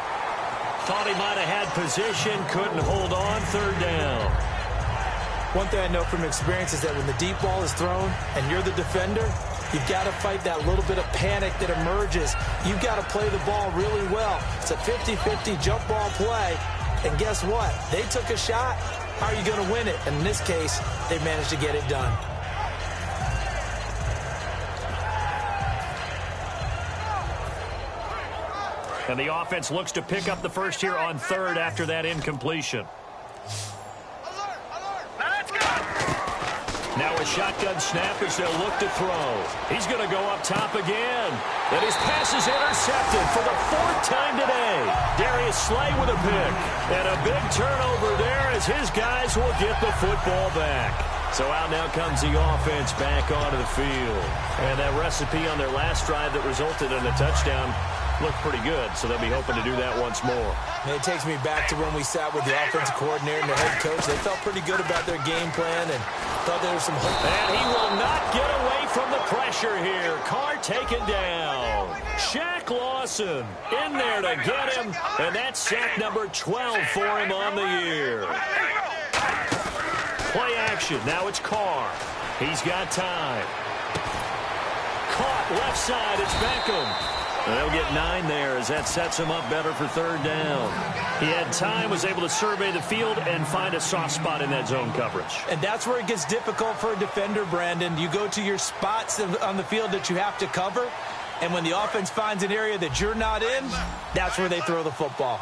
Thought he might have had position, couldn't hold on. 3rd down. One thing I know from experience is that when the deep ball is thrown and you're the defender, you've got to fight that little bit of panic that emerges. You've got to play the ball really well. It's a 50-50 jump ball play. And guess what? They took a shot. How are you going to win it? And in this case, they managed to get it done. And the offense looks to pick up the first here on 3rd after that incompletion. Now a shotgun snap as they'll look to throw. He's going to go up top again. And his pass is intercepted for the 4th time today. Darius Slay with a pick. And a big turnover there as his guys will get the football back. So out now comes the offense back onto the field. And that recipe on their last drive that resulted in a touchdown looked pretty good, so they'll be hoping to do that once more. And it takes me back to when we sat with the offensive coordinator and the head coach. They felt pretty good about their game plan, and Thought there was some hope. And he will not get away from the pressure here. Carr taken down. Shaq Lawson in there to get him, and that's sack number 12 for him on the year. Play action. Now it's Carr. He's got time. Caught left side. It's Beckham. And they'll get 9 there as that sets him up better for third down. He had time, was able to survey the field and find a soft spot in that zone coverage. And that's where it gets difficult for a defender, Brandon. You go to your spots on the field that you have to cover, and when the offense finds an area that you're not in, that's where they throw the football.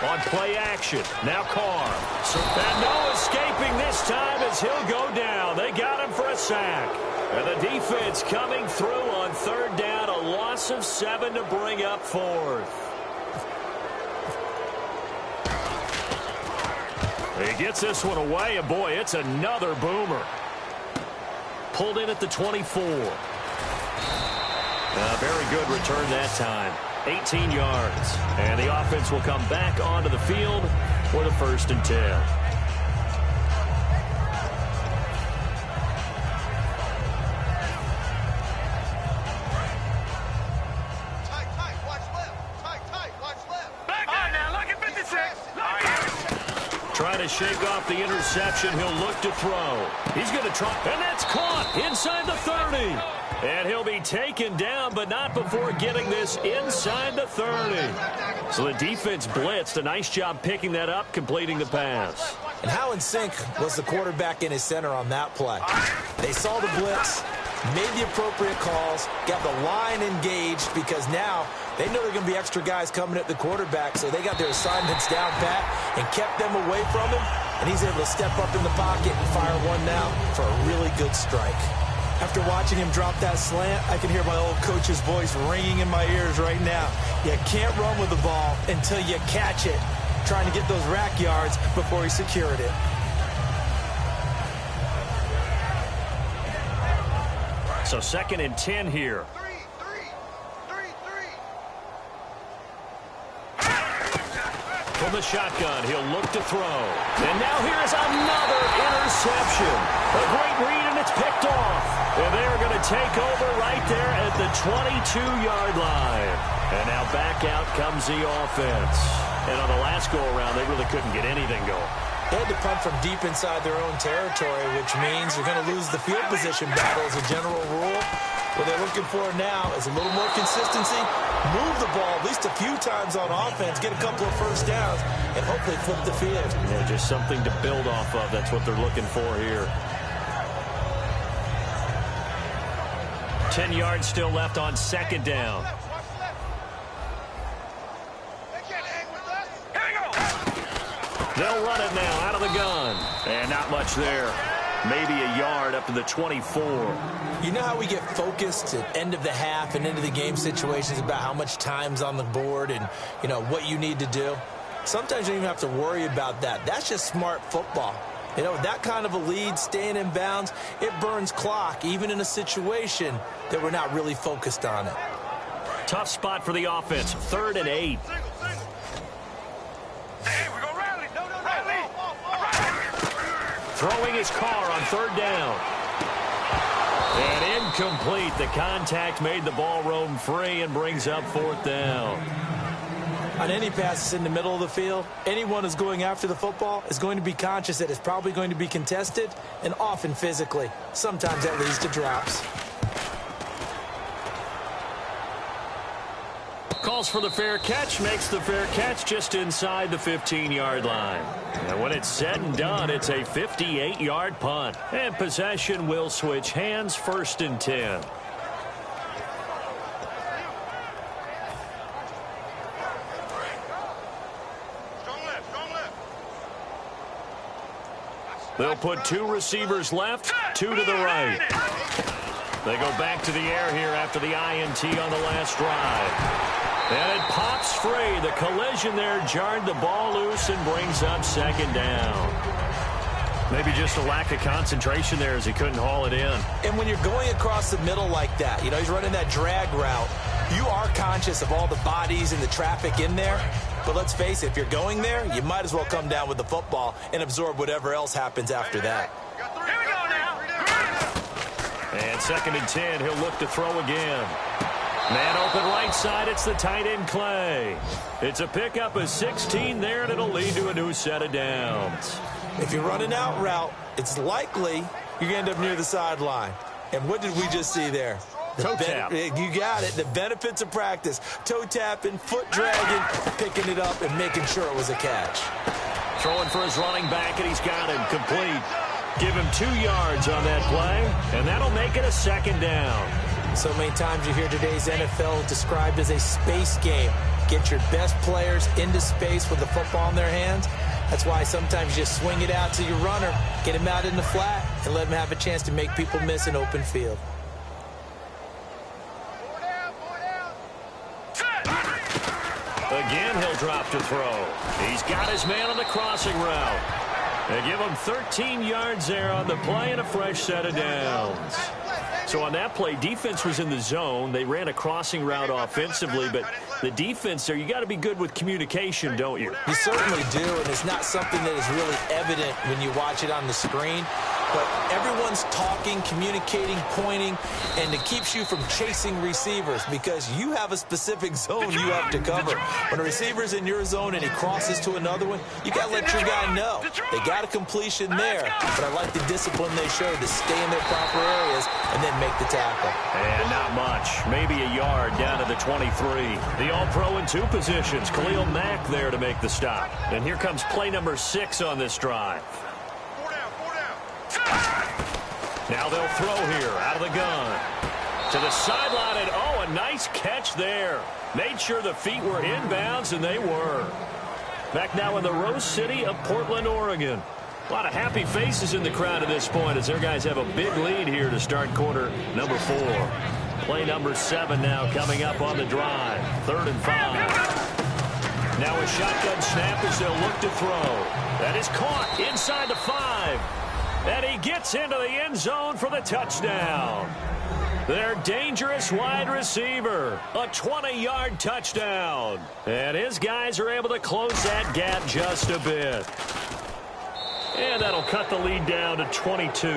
On play action, now Carr. And no escaping this time as he'll go down. They got him for a sack. And the defense coming through on third down, a loss of 7 to bring up fourth. He gets this one away, and boy, it's another boomer. Pulled in at the 24. Very good return that time. 18 yards. And the offense will come back onto the field for the 1st and 10. Trying to shake off the interception. He'll look to throw. He's going to try. And that's caught inside the 30. And he'll be taken down, but not before getting this inside the 30. So the defense blitzed. A nice job picking that up, completing the pass. And how in sync was the quarterback in his center on that play? They saw the blitz, made the appropriate calls, got the line engaged because now they know there are going to be extra guys coming at the quarterback, so they got their assignments down pat and kept them away from him, and he's able to step up in the pocket and fire one now for a really good strike. After watching him drop that slant, I can hear my old coach's voice ringing in my ears right now. You can't run with the ball until you catch it, trying to get those rack yards before he secured it. So 2nd and 10 here. From the shotgun, he'll look to throw. And now here's another interception. A great read, and it's picked off. And they're going to take over right there at the 22-yard line. And now back out comes the offense. And on the last go-around, they really couldn't get anything going. They had to punt from deep inside their own territory, which means you're going to lose the field position battle as a general rule. What they're looking for now is a little more consistency, move the ball at least a few times on offense, get a couple of first downs, and hopefully flip the field. Yeah, just something to build off of. That's what they're looking for here. 10 yards still left on 2nd down. They'll run it now out of the gun. And not much there. Maybe a yard up to the 24. You know how we get focused at end of the half and into the game situations about how much time's on the board and, you know, what you need to do? Sometimes you don't even have to worry about that. That's just smart football. You know, that kind of a lead, staying in bounds, it burns clock, even in a situation that we're not really focused on it. Tough spot for the offense. 3rd and 8. Throwing his car on 3rd down. And incomplete. The contact made the ball roam free and brings up 4th down. On any passes in the middle of the field, anyone who's going after the football is going to be conscious that it's probably going to be contested and often physically. Sometimes that leads to drops. Calls for the fair catch, makes the fair catch just inside the 15-yard line. And when it's said and done, it's a 58-yard punt. And possession will switch hands, 1st and 10. They'll put 2 receivers left, 2 to the right. They go back to the air here after the INT on the last drive. And it pops free. The collision there jarred the ball loose and brings up 2nd down. Maybe just a lack of concentration there as he couldn't haul it in. And when you're going across the middle like that, you know, he's running that drag route, You are conscious of all the bodies and the traffic in there, but let's face it, if you're going there, you might as well come down with the football and absorb whatever else happens after that. Here we go now. And 2nd and 10, he'll look to throw again. Man open right side, it's the tight end Clay. It's a pickup of 16 there, and it'll lead to a new set of downs. If you're running out route, it's likely you're going to end up near the sideline. And what did we just see there? Toe tap. You got it. The benefits of practice. Toe tapping, foot dragging, picking it up, and making sure it was a catch. Throwing for his running back, and he's got him complete. Give him 2 yards on that play, and that'll make it a 2nd down. So many times you hear today's NFL described as a space game. Get your best players into space with the football in their hands. That's why sometimes you just swing it out to your runner, get him out in the flat, and let him have a chance to make people miss an open field. Again, he'll drop to throw. He's got his man on the crossing route. They give him 13 yards there on the play and a fresh set of downs. So on that play, defense was in the zone. They ran a crossing route offensively, but the defense there, you got to be good with communication, don't you? You certainly do, and it's not something that is really evident when you watch it on the screen. But everyone's talking, communicating, pointing, and it keeps you from chasing receivers because you have a specific zone you have to cover. When a receiver's in your zone and he crosses to another one, you got to let your guy know. They got a completion there, but I like the discipline they showed to stay in their proper areas and then make the tackle. And not much. Maybe a yard down to the 23. The All-Pro in 2 positions. Khalil Mack there to make the stop. And here comes play number 6 on this drive. Now they'll throw here out of the gun. To the sideline, and oh, a nice catch there. Made sure the feet were inbounds, and they were. Back now in the Rose City of Portland, Oregon. A lot of happy faces in the crowd at this point as their guys have a big lead here to start quarter number 4. Play number 7 now coming up on the drive. 3rd and 5. Now a shotgun snap as they'll look to throw. That is caught inside the 5. And he gets into the end zone for the touchdown. Their dangerous wide receiver. A 20-yard touchdown. And his guys are able to close that gap just a bit. And that'll cut the lead down to 22.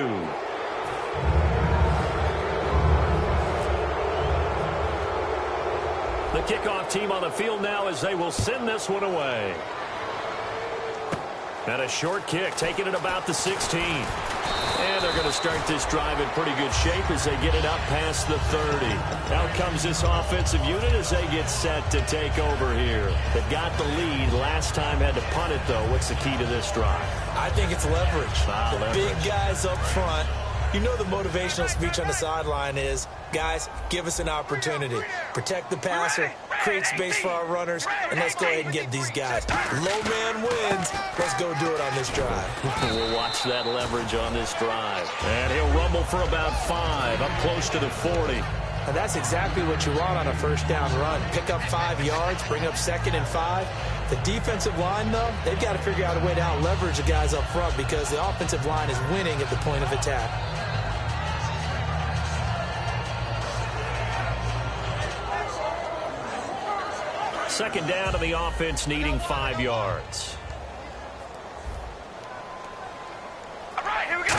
The kickoff team on the field now as they will send this one away. And a short kick, taking it about the 16. And they're going to start this drive in pretty good shape as they get it up past the 30. Out comes this offensive unit as they get set to take over here. They got the lead. Last time had to punt it, though. What's the key to this drive? I think it's leverage. Leverage. Big guys up front. You know the motivational speech on the sideline is, guys, give us an opportunity. Protect the passer, create space for our runners, and let's go ahead and get these guys. Low man wins. Let's go do it on this drive. We'll watch that leverage on this drive. And he'll rumble for about 5, up close to the 40. And that's exactly what you want on a first down run. Pick up 5 yards, bring up 2nd and 5. The defensive line, though, they've got to figure out a way to out-leverage the guys up front because the offensive line is winning at the point of attack. Second down to the offense needing 5 yards. All right, here we go.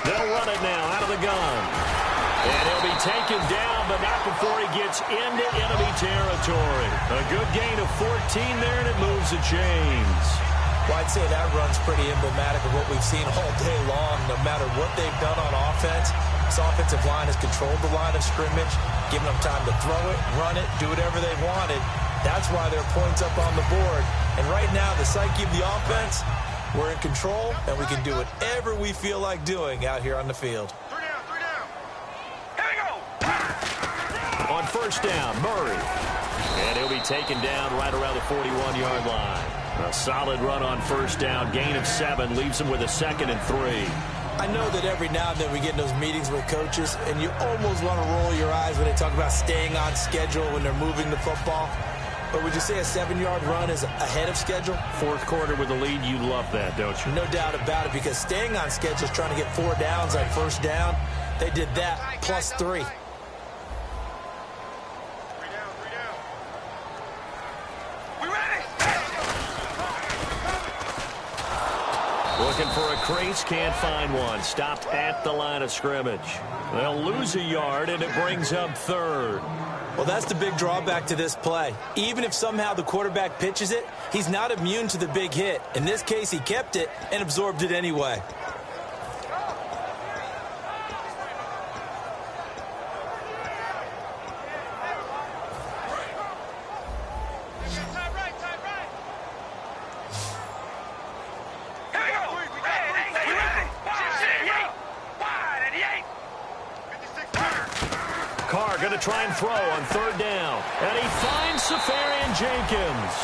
They'll run it now out of the gun. And he'll be taken down, but not before he gets into enemy territory. A good gain of 14 there, and it moves the chains. Well, I'd say that run's pretty emblematic of what we've seen all day long. No matter what they've done on offense, this offensive line has controlled the line of scrimmage, giving them time to throw it, run it, do whatever they wanted. That's why there are points up on the board. And right now, the psyche of the offense, we're in control, and we can do whatever we feel like doing out here on the field. 3 down, 3 down. Here we go. On first down, Murray. And he'll be taken down right around the 41-yard line. A solid run on first down, gain of 7, leaves him with a 2nd and 3. I know that every now and then we get in those meetings with coaches, and you almost want to roll your eyes when they talk about staying on schedule when they're moving the football. But would you say a 7-yard run is ahead of schedule? Fourth quarter with the lead, you love that, don't you? No doubt about it, because staying on schedule is trying to get 4 downs on first down. They did that plus 3. Looking for a crease, can't find one. Stopped at the line of scrimmage. They'll lose a yard, and it brings up third. Well, that's the big drawback to this play. Even if somehow the quarterback pitches it, he's not immune to the big hit. In this case, he kept it and absorbed it anyway. Try and throw on third down. And he finds Safarian Jenkins.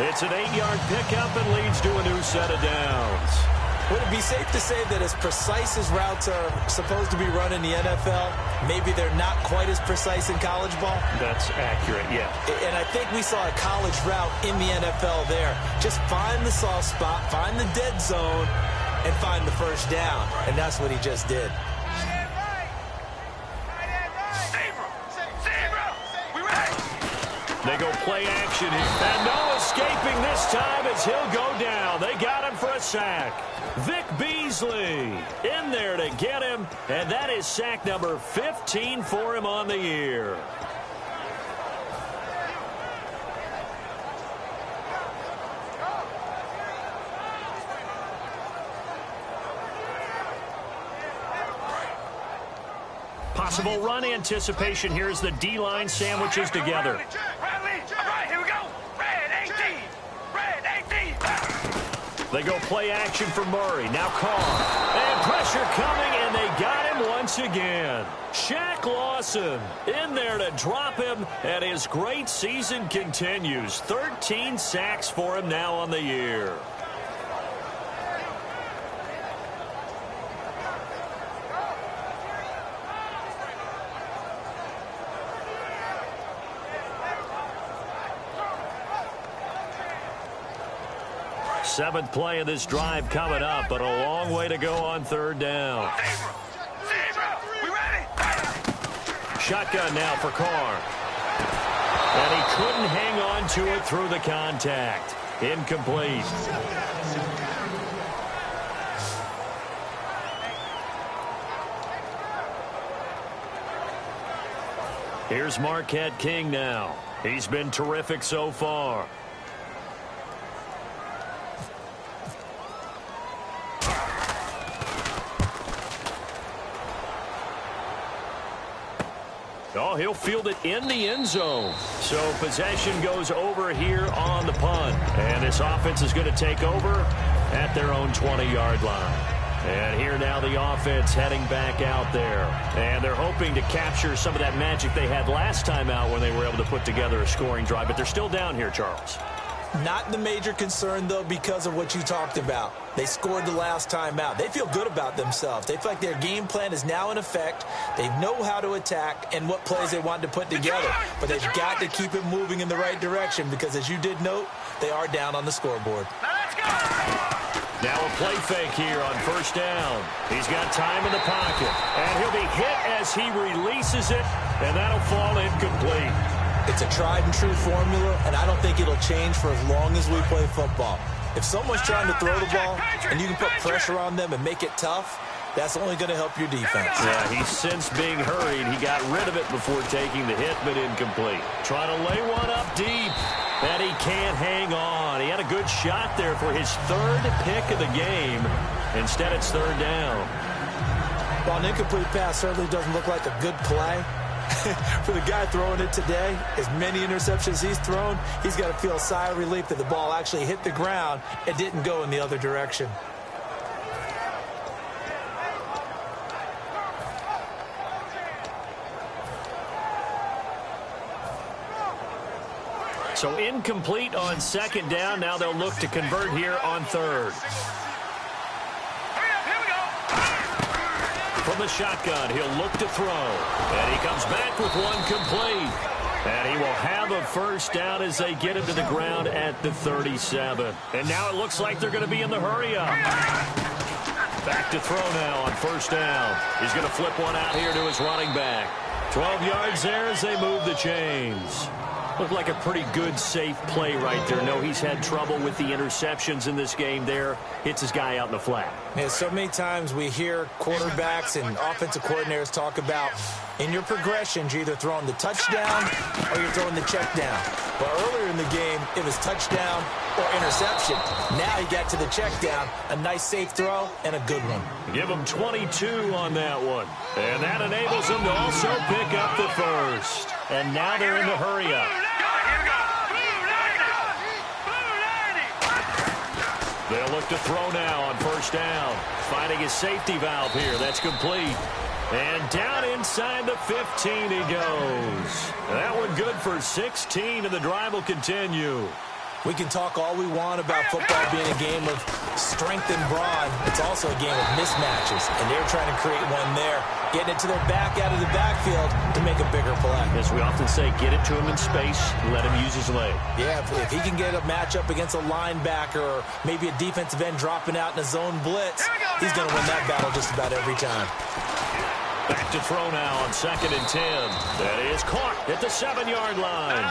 It's an 8-yard pickup and leads to a new set of downs. Would it be safe to say that as precise as routes are supposed to be run in the NFL, maybe they're not quite as precise in college ball? That's accurate, yeah. And I think we saw a college route in the NFL there. Just find the soft spot, find the dead zone, and find the first down. And that's what he just did. They go play action here. And no escaping this time as he'll go down. They got him for a sack. Vic Beasley in there to get him. And that is sack number 15 for him on the year. Possible run anticipation here as the D-line sandwiches together. Right, here we go. Red 18. Red 18. They go play action for Murray. Now Carr. And pressure coming, and they got him once again. Shaq Lawson in there to drop him, and his great season continues. 13 sacks for him now on the year. Seventh play of this drive coming up, but a long way to go on third down. We ready? Shotgun now for Carr. And he couldn't hang on to it through the contact. Incomplete. Here's Marquette King now. He's been terrific so far. Oh, he'll field it in the end zone. So possession goes over here on the punt. And this offense is going to take over at their own 20-yard line. And here now the offense heading back out there. And they're hoping to capture some of that magic they had last time out when they were able to put together a scoring drive. But they're still down here, Charles. Not the major concern, though, because of what you talked about. They scored the last time out. They feel good about themselves. They feel like their game plan is now in effect. They know how to attack and what plays they want to put together. But they've got to keep it moving in the right direction because, as you did note, they are down on the scoreboard. Now a play fake here on first down. He's got time in the pocket. And he'll be hit as he releases it, and that'll fall incomplete. It's a tried-and-true formula, and I don't think it'll change for as long as we play football. If someone's trying to throw the ball and you can put pressure on them and make it tough, that's only going to help your defense. Yeah, he's since being hurried. He got rid of it before taking the hit, but incomplete. Trying to lay one up deep, and he can't hang on. He had a good shot there for his third pick of the game. Instead, it's third down. While an incomplete pass certainly doesn't look like a good play, for the guy throwing it today, as many interceptions he's thrown, he's got to feel a sigh of relief that the ball actually hit the ground and didn't go in the other direction. So incomplete on second down. Now they'll look to convert here on third. From the shotgun, he'll look to throw. And he comes back with one complete. And he will have a first down as they get him to the ground at the 37. And now it looks like they're going to be in the hurry up. Back to throw now on first down. He's going to flip one out here to his running back. 12 yards there as they move the chains. Looked like a pretty good, safe play right there. No, he's had trouble with the interceptions in this game there. Hits his guy out in the flat. Yeah, so many times we hear quarterbacks and offensive coordinators talk about in your progressions, you're either throwing the touchdown or you're throwing the check down. But earlier in the game, it was touchdown or interception. Now he got to the check down, a nice safe throw, and a good one. Give him 22 on that one. And that enables him to also pick up the first. And now they're in the hurry up. They'll look to throw now on first down. Finding his safety valve here. That's complete. And down inside the 15 he goes. That one good for 16, and the drive will continue. We can talk all we want about football being a game of strength and brawn. It's also a game of mismatches, and they're trying to create one there, getting it to their back out of the backfield to make a bigger play. As we often say, get it to him in space, let him use his leg. Yeah, if he can get a matchup against a linebacker or maybe a defensive end dropping out in a zone blitz, he's going to win that battle just about every time. Back to throw now on 2nd and 10. That is caught at the 7-yard line.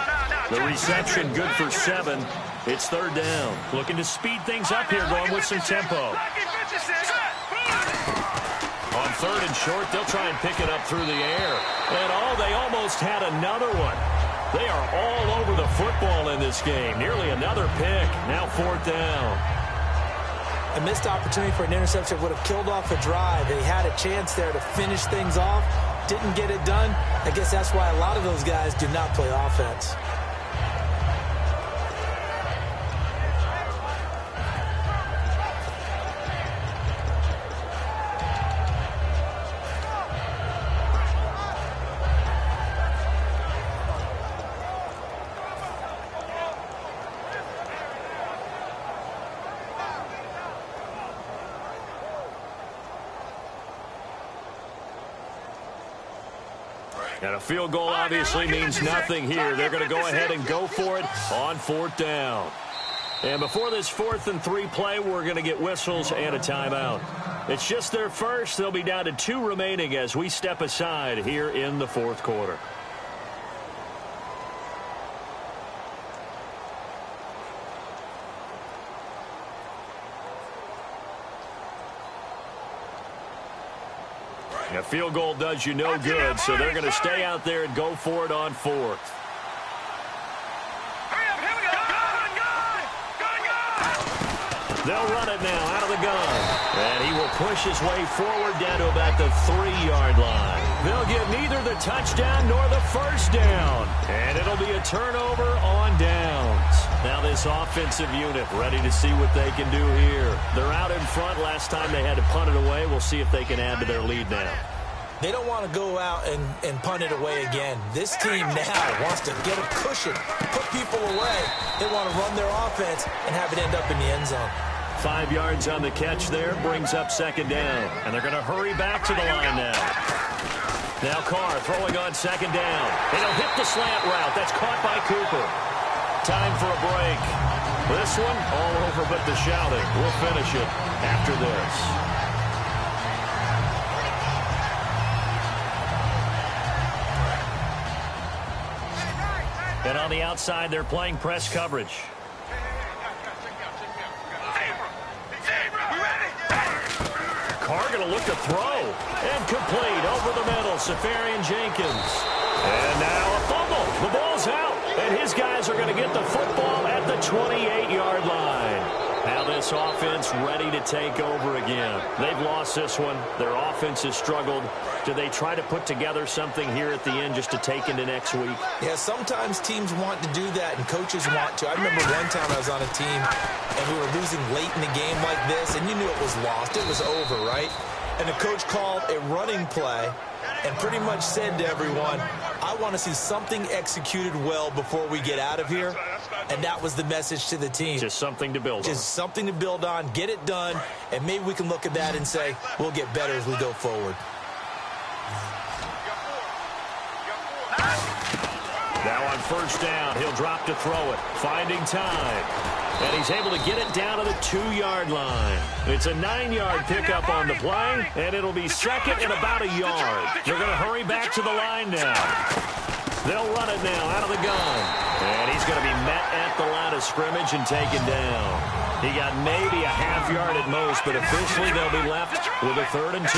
The reception good for 7. It's 3rd down. Looking to speed things up here, going with some tempo. On 3rd and short, they'll try and pick it up through the air. And they almost had another one. They are all over the football in this game. Nearly another pick. Now 4th down. A missed opportunity for an interception would have killed off a drive. They had a chance there to finish things off. Didn't get it done. I guess that's why a lot of those guys do not play offense. And a field goal obviously means nothing here. They're going to go ahead and go for it on 4th down. And before this 4th and 3 play, we're going to get whistles and a timeout. It's just their first. They'll be down to 2 remaining as we step aside here in the 4th quarter. A field goal does you no good, so they're going to stay out there and go for it on 4th. They'll run it now out of the gun. And he will push his way forward down to about the 3-yard line. They'll get neither the touchdown nor the first down. And it'll be a turnover on downs. Now this offensive unit ready to see what they can do here. They're out in front. Last time they had to punt it away. We'll see if they can add to their lead now. They don't want to go out and punt it away again. This team now wants to get a cushion, put people away. They want to run their offense and have it end up in the end zone. 5 yards on the catch there, brings up 2nd down. And they're going to hurry back to the line now. Now Carr throwing on 2nd down. And he'll hit the slant route. That's caught by Cooper. Time for a break. This one all over but the shouting. We'll finish it after this. And on the outside, they're playing press coverage. Carr going to look to throw. And complete over the middle. Safarian Jenkins. And now a fumble. The ball's out. And his guys are going to get the football at the 28-yard line. Now this offense ready to take over again. They've lost this one. Their offense has struggled. Do they try to put together something here at the end just to take into next week? Yeah, sometimes teams want to do that and coaches want to. I remember one time I was on a team and we were losing late in the game like this and you knew it was lost. It was over, right? And the coach called a running play and pretty much said to everyone, I want to see something executed well before we get out of here. And that was the message to the team. Just something to build on. Just something to build on, get it done, and maybe we can look at that and say, we'll get better as we go forward. Now on first down, he'll drop to throw it. Finding time. And he's able to get it down to the 2-yard line. It's a 9-yard pickup on the play, and it'll be 2nd and about a yard. They're going to hurry back to the line now. They'll run it now out of the gun. he's going to be met at the line of scrimmage and taken down. He got maybe a half yard at most, but officially they'll be left with a 3rd and 2.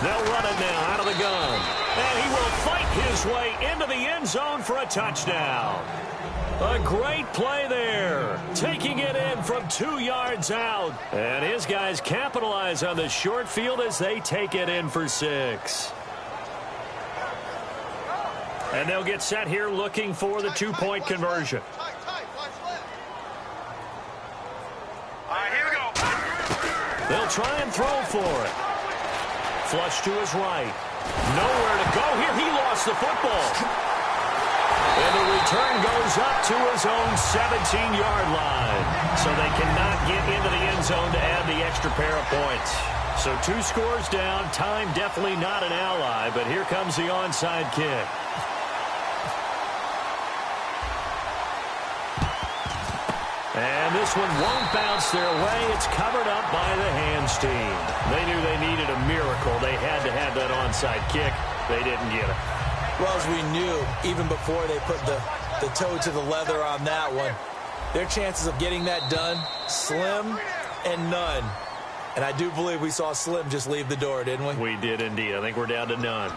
They'll run it now out of the gun. And he will fight his way into the end zone for a touchdown. A great play there. Taking it in from 2 yards out. And his guys capitalize on the short field as they take it in for 6. And they'll get set here looking for the 2-point conversion. All right, here we go. They'll try and throw for it. Flush to his right. Nowhere to go here. He lost the football. And the return goes up to his own 17-yard line. So they cannot get into the end zone to add the extra pair of points. So 2 scores down. Time definitely not an ally, but here comes the onside kick. And this one won't bounce their way. It's covered up by the hands team. They knew they needed a miracle. They had to have that onside kick. They didn't get it. Well, as we knew, even before they put the toe to the leather on that one, their chances of getting that done, slim and none. And I do believe we saw Slim just leave the door, didn't we? We did indeed. I think we're down to none.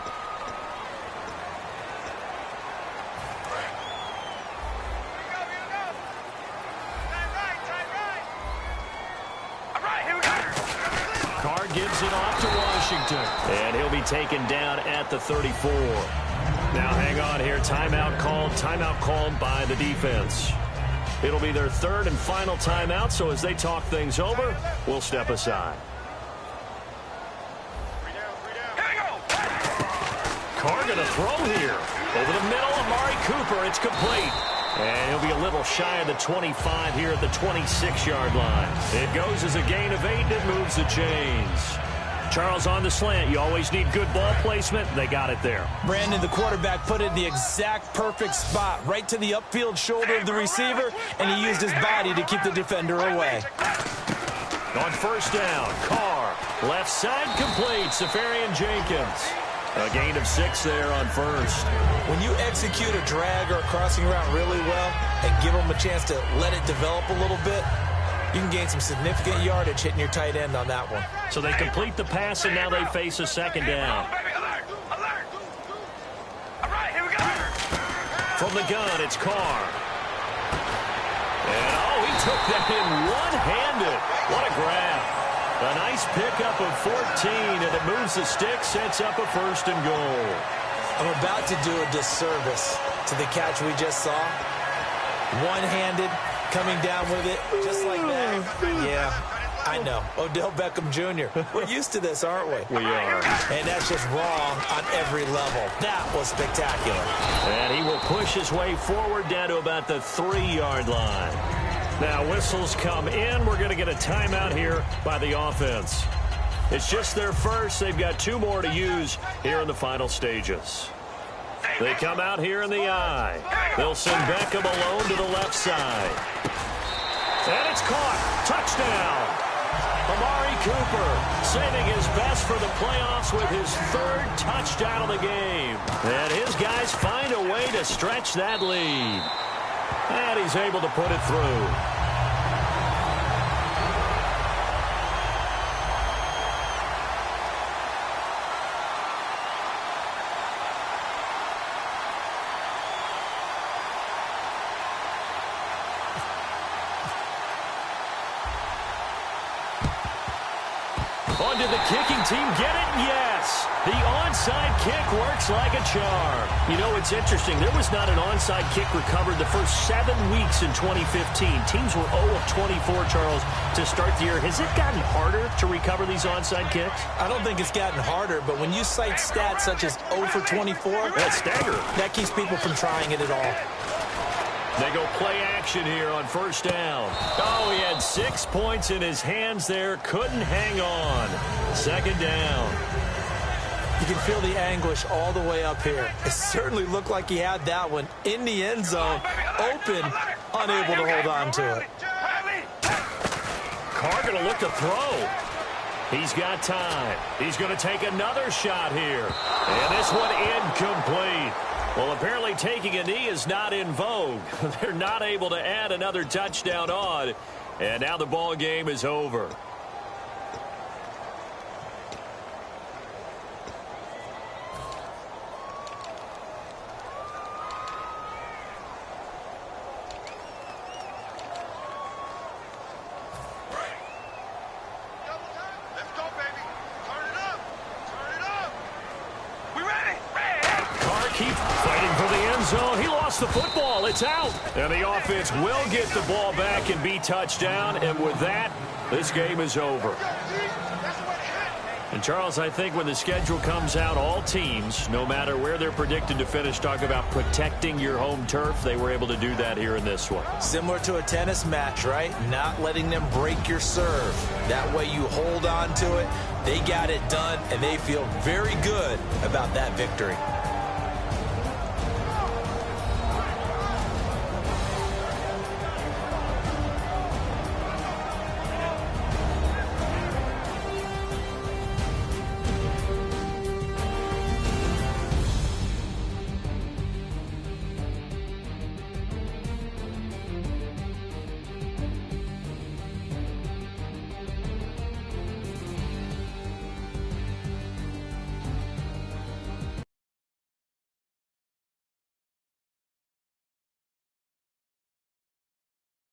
Gives it off to Washington. And he'll be taken down at the 34. Now hang on here. Timeout called by the defense. It'll be their 3rd and final timeout, so as they talk things over, we'll step aside. Carr going to throw here. Over the middle, Amari Cooper. It's complete. And he'll be a little shy of the 25 here at the 26-yard line. It goes as a gain of 8, and it moves the chains. Charles, on the slant, you always need good ball placement. They got it there. Brandon, the quarterback, put it in the exact perfect spot, right to the upfield shoulder of the receiver, and he used his body to keep the defender away. On 1st down, Carr, left side complete, Safarian Jenkins. A gain of 6 there on 1st. When you execute a drag or a crossing route really well and give them a chance to let it develop a little bit, you can gain some significant yardage hitting your tight end on that one. So they complete the pass, and now they face a 2nd down. All right, here we go. From the gun, it's Carr. And, he took that in one-handed. What a grab. A nice pickup of 14, and it moves the stick, sets up a 1st and goal. I'm about to do a disservice to the catch we just saw. One-handed, coming down with it, just like that. Yeah, I know. Odell Beckham Jr. We're used to this, aren't we? We are. And that's just wrong on every level. That was spectacular. And he will push his way forward down to about the 3-yard line. Now, whistles come in. We're going to get a timeout here by the offense. It's just their first. They've got 2 more to use here in the final stages. They come out here in the I. They'll send Beckham alone to the left side. And it's caught. Touchdown. Amari Cooper saving his best for the playoffs with his 3rd touchdown of the game. And his guys find a way to stretch that lead. And he's able to put it through. On did the kicking team get it? Yes. The onside kick works like a charm. You know, it's interesting. There was not an onside kick recovered the first 7 weeks in 2015. Teams were 0 of 24, Charles, to start the year. Has it gotten harder to recover these onside kicks? I don't think it's gotten harder, but when you cite stats such as 0 for 24, that's staggering. That keeps people from trying it at all. They go play action here on 1st down. Oh, he had 6 points in his hands there. Couldn't hang on. 2nd down. You can feel the anguish all the way up here. It certainly looked like he had that one in the end zone, open, unable to hold on to it. Carr going to look to throw. He's got time. He's going to take another shot here. And this one incomplete. Well, apparently taking a knee is not in vogue. They're not able to add another touchdown on, and now the ball game is over. zone. He lost the football. It's out. And the offense will get the ball back and be touchdown. And with that, this game is over. And, Charles, I think when the schedule comes out, all teams, no matter where they're predicted to finish, talk about protecting your home turf. They were able to do that here in this one. Similar to a tennis match, right? Not letting them break your serve. That way you hold on to it. They got it done, and they feel very good about that victory.